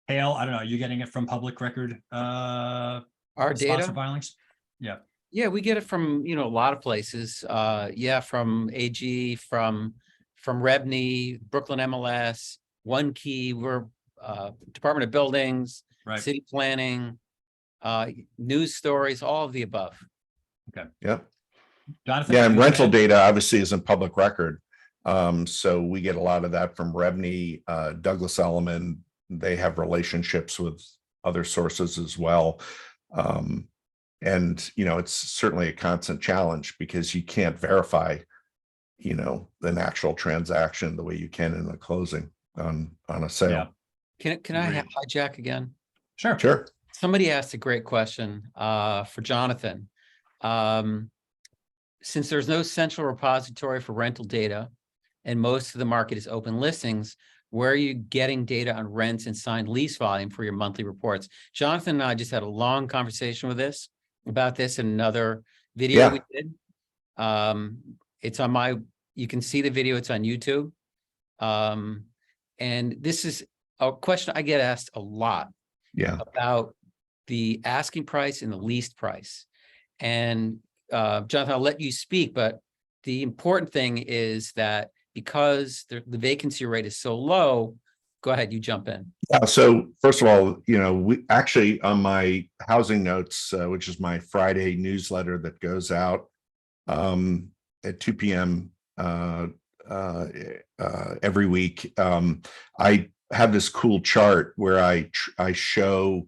I don't know. Are you getting it from public record? Our sponsor data filings? Yeah, we get it from, a lot of places. From AG, from Rebney, Brooklyn MLS, One Key, we're Department of Buildings, Right. City Planning, news stories, all of the above. Yep. Jonathan? Yeah, and you rental ahead? data obviously isn't public record. So we get a lot of that from Rebney, Douglas Elliman. They have relationships with other sources as well. And it's certainly a constant challenge, because you can't verify, an actual transaction the way you can in a closing on a sale. Can I Agreed. hijack again? Sure. Sure. Somebody asked a great question for Jonathan. Since there's no central repository for rental data, and most of the market is open listings, where are you getting data on rents and signed lease volume for your monthly reports? Jonathan and I just had a long conversation about this in another video we did. It's on you can see the video, it's on YouTube. And this is a question I get asked a lot about the asking price and the leased price. And Jonathan, I'll let you speak, but the important thing is that because the vacancy rate is so low, go ahead, you jump in. Yeah. So first of all, we actually, on my housing notes, which is my Friday newsletter that goes out at 2 p.m. Every week, I have this cool chart where I show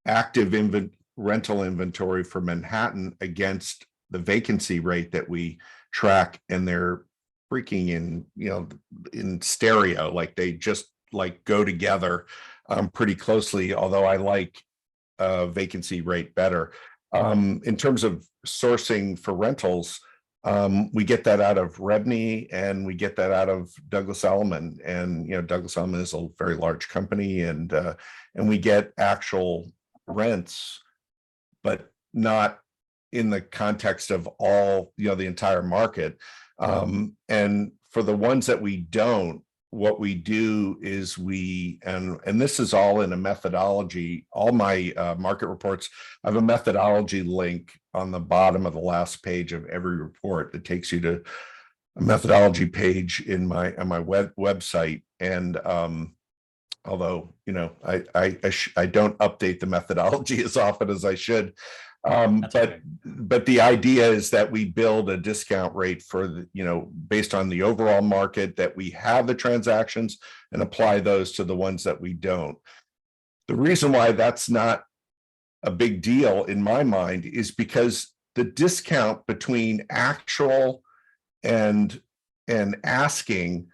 active rental inventory for Manhattan against the vacancy rate that we track, and they're freaking in stereo, like they just go together pretty closely, although I like vacancy rate better. In terms of sourcing for rentals, we get that out of Rebney, and we get that out of Douglas Elliman, and Douglas Elliman is a very large company, and we get actual rents, but not in the context of all the entire market. And for the ones that we don't, what we do is and this is all in a methodology. All my market reports, I have a methodology link on the bottom of the last page of every report that takes you to a methodology page on my website. And although I don't update the methodology as often as I should. But the idea is that we build a discount rate for based on the overall market, that we have the transactions, and apply those to the ones that we don't. The reason why that's not a big deal in my mind is because the discount between actual and asking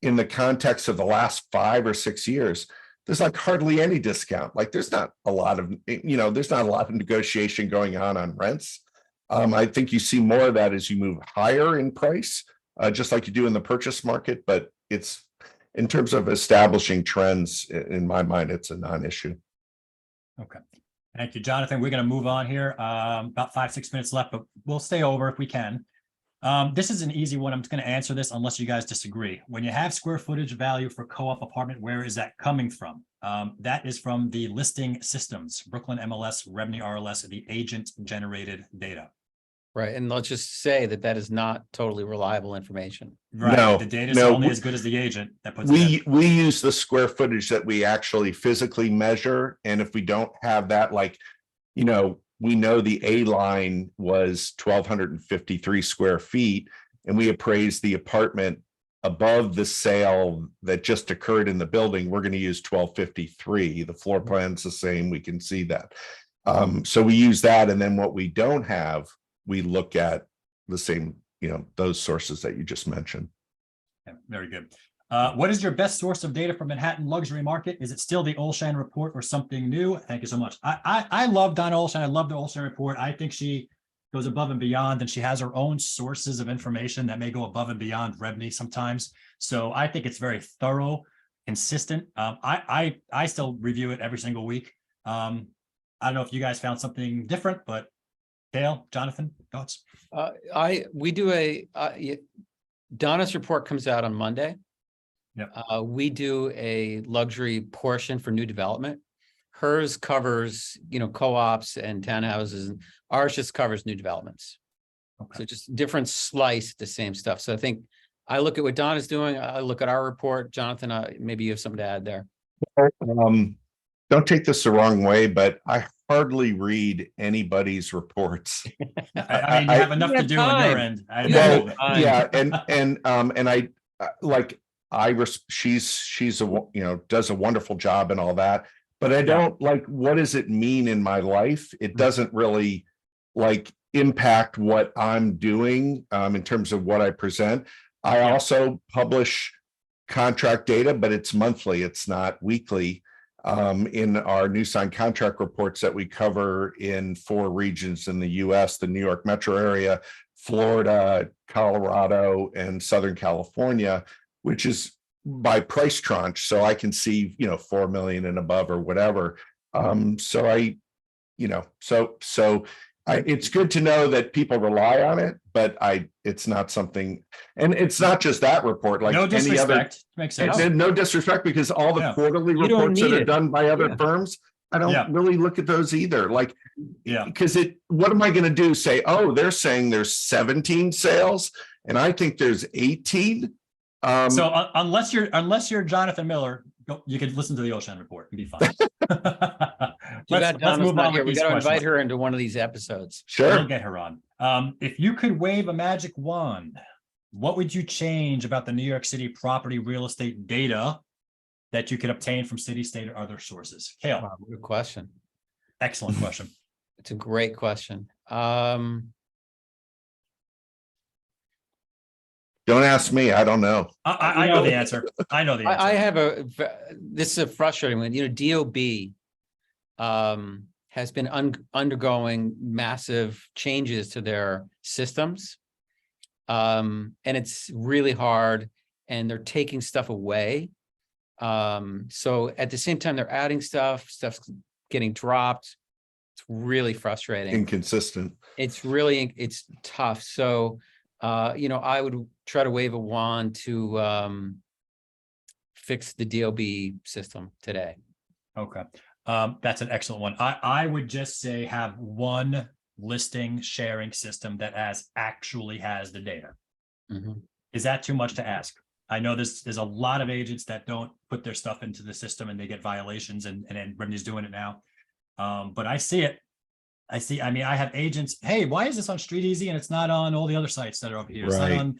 in the context of the last 5 or 6 years, there's like hardly any discount. Like there's not a lot of, there's not a lot of negotiation going on rents. I think you see more of that as you move higher in price, just like you do in the purchase market, but it's in terms of establishing trends, in my mind, it's a non-issue. Okay. Thank you, Jonathan. We're going to move on here. About 5-6 minutes left, but we'll stay over if we can. This is an easy one. I'm just going to answer this unless you guys disagree. When you have square footage value for co-op apartment, where is that coming from? That is from the listing systems, Brooklyn MLS, Revenue RLS, the agent generated data. Right, and let's just say that that is not totally reliable information. Right. No, The data is no, only as good as the agent that puts it in. We use the square footage that we actually physically measure. And if we don't have that, like, we know the A line was 1,253 square feet, and we appraised the apartment above the sale that just occurred in the building. We're going to use 1,253. The floor plan's the same. We can see that. So we use that. And then what we don't have, we look at the same, those sources that you just mentioned. Yeah, very good. What is your best source of data for Manhattan luxury market? Is it still the Olshan report or something new? Thank you so much. I love Donna Olshan. I love the Olshan report. I think she goes above and beyond, and she has her own sources of information that may go above and beyond Rebney sometimes. So I think it's very thorough, consistent. I still review it every single week. I don't know if you guys found something different, but Kael, Jonathan, thoughts? We do Donna's report comes out on Monday. Yep. We do a luxury portion for new development. Hers covers, co-ops and townhouses. Ours just covers new developments. Okay. So just different slice, the same stuff. So I think I look at what Donna's doing. I look at our report. Jonathan, maybe you have something to add there. Don't take this the wrong way, but I hardly read anybody's reports. I mean, you have enough to do on your end. Yeah, and I like she's a does a wonderful job and all that, but I don't like, what does it mean in my life? It doesn't really like impact what I'm doing in terms of what I present. I also publish contract data, but it's monthly, it's not weekly. In our new signed contract reports that we cover in 4 regions in the US, the New York metro area, Florida, Colorado, and Southern California, which is by price tranche. So I can see, 4 million and above or whatever. It's good to know that people rely on it, but it's not something, and it's not just that report, like no any other. disrespect. Makes sense. No disrespect, because all the quarterly reports that are done by other firms, I don't really look at those either. Like, because what am I going to do? Say, oh, they're saying there's 17 sales, and I think there's 18. So unless you're Jonathan Miller, you can listen to the Olshan report and be fine. Let's move on. We got to invite her into one of these episodes. Sure, we'll get her on. If you could wave a magic wand, what would you change about the New York City property real estate data that you could obtain from city, state, or other sources? Kael. Wow, good question. Excellent question. It's a great question. Don't ask me. I don't know. I know the answer. I know the answer. This is a frustrating one. DOB has been undergoing massive changes to their systems. And it's really hard, and they're taking stuff away. So at the same time, they're adding stuff's getting dropped. It's really frustrating. Inconsistent. It's tough. So, I would try to wave a wand to fix the DOB system today. Okay. That's an excellent one. I would just say have one listing sharing system that actually has the data. Mm-hmm. Is that too much to ask? I know there's a lot of agents that don't put their stuff into the system and they get violations, and Remy's doing it now. But I see it. I mean, I have agents, hey, why is this on Street Easy and it's not on all the other sites that are over here? It's not on,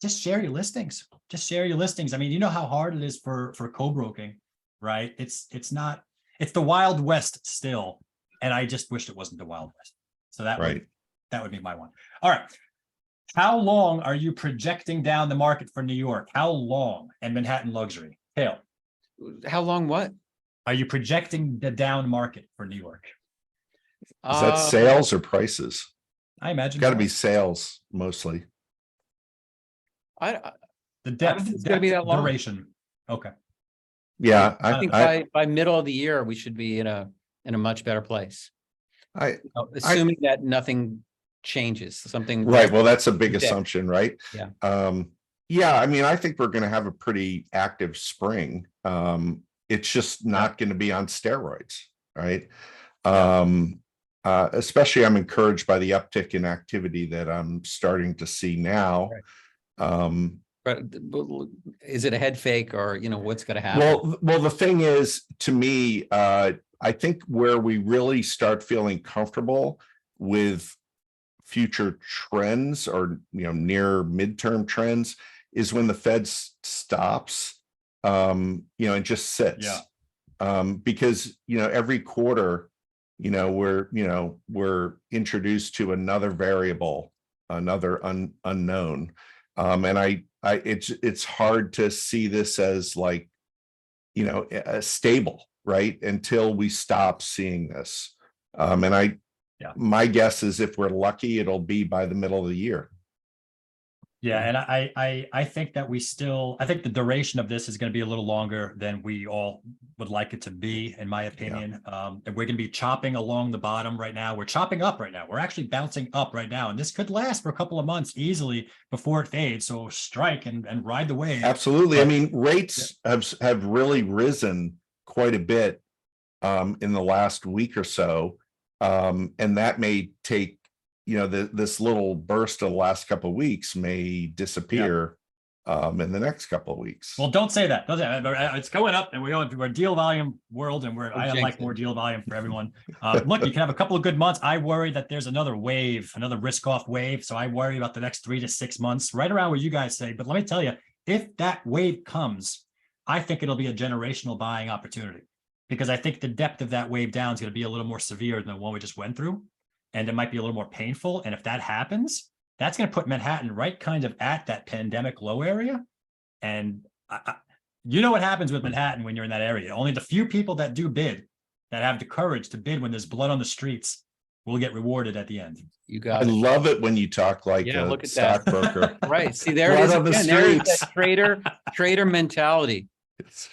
just share your listings. Just share your listings. I mean, you know how hard it is for co-broking, right? It's the Wild West still. And I just wished it wasn't the Wild West. So that would be my one. All right. How long are you projecting down the market for New York? How long and Manhattan luxury? Kael. How long what? Are you projecting the down market for New York? Is that sales or prices? I imagine. Got to be sales mostly. The I depth, don't think it's gonna be that long. duration. Okay. Yeah, I think by middle of the year, we should be in a much better place. Assuming that nothing changes, something. Right. Well, that's a big predict. assumption, right? Yeah. Yeah, I mean, I think we're going to have a pretty active spring. It's just not going to be on steroids, right? Especially I'm encouraged by the uptick in activity that I'm starting to see now. Right. But is it a head fake, or what's going to happen? Well, the thing is, to me, I think where we really start feeling comfortable with future trends, or near midterm trends, is when the Fed stops, and just sits. Because every quarter, we're introduced to another variable, another unknown, and it's hard to see this as like stable, right, until we stop seeing this. My guess is, if we're lucky, it'll be by the middle of the year. Yeah, and I think that I think the duration of this is going to be a little longer than we all would like it to be, in my opinion. And we're going to be chopping along the bottom right now. We're chopping up right now. We're actually bouncing up right now, and this could last for a couple of months easily before it fades. So strike and ride the wave. Absolutely. I mean, rates have really risen quite a bit in the last week or so, and that may take. This little burst of the last couple of weeks may disappear in the next couple of weeks. Well, don't say that. It's going up, and we're deal volume world, and I like more deal volume for everyone. Look, you can have a couple of good months. I worry that there's another wave, another risk-off wave. So I worry about the next 3 to 6 months, right around where you guys say. But let me tell you, if that wave comes, I think it'll be a generational buying opportunity, because I think the depth of that wave down is going to be a little more severe than the one we just went through. And it might be a little more painful. And if that happens, that's going to put Manhattan right kind of at that pandemic low area. And you know what happens with Manhattan when you're in that area. Only the few people that do bid, that have the courage to bid when there's blood on the streets, will get rewarded at the end. You got I it. love it when you talk like look a at that. stockbroker. Right. See, there it is Blood on the again. There is streets. that trader mentality.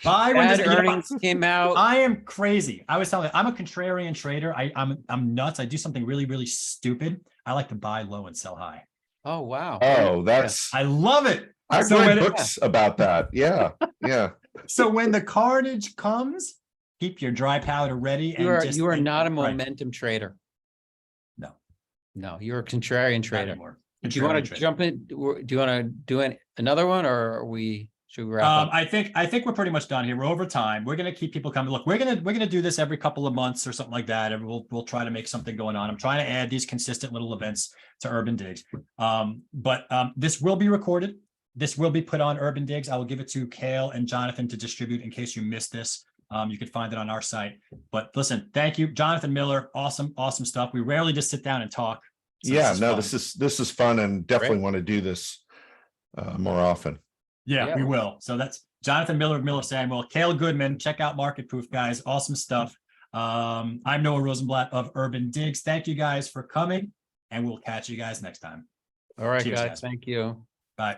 Buy when Bad this earnings came out. I am crazy. I was telling you, I'm a contrarian trader. I'm nuts. I do something really, really stupid. I like to buy low and sell high. Oh, wow. Oh, that's. I love it. I've read books about that. Yeah. So when the carnage comes, keep your dry powder ready. You are not a momentum trader. No, you're a contrarian trader. Do you want to jump in? Do you want to do another one, or are we? Should we wrap up? I think we're pretty much done here. We're over time. We're gonna keep people coming. Look, we're gonna do this every couple of months or something like that, and we'll try to make something going on. I'm trying to add these consistent little events to UrbanDigs. But this will be recorded. This will be put on UrbanDigs. I will give it to Kael and Jonathan to distribute in case you missed this. You can find it on our site. But listen, thank you, Jonathan Miller. Awesome stuff. We rarely just sit down and talk. So this is fun, and definitely want to do this more often. Yeah, we will. So that's Jonathan Miller of Miller Samuel. Kael Goodman. Check out Marketproof, guys. Awesome stuff. I'm Noah Rosenblatt of UrbanDigs. Thank you guys for coming, and we'll catch you guys next time. All right, guys. Thank you. Bye.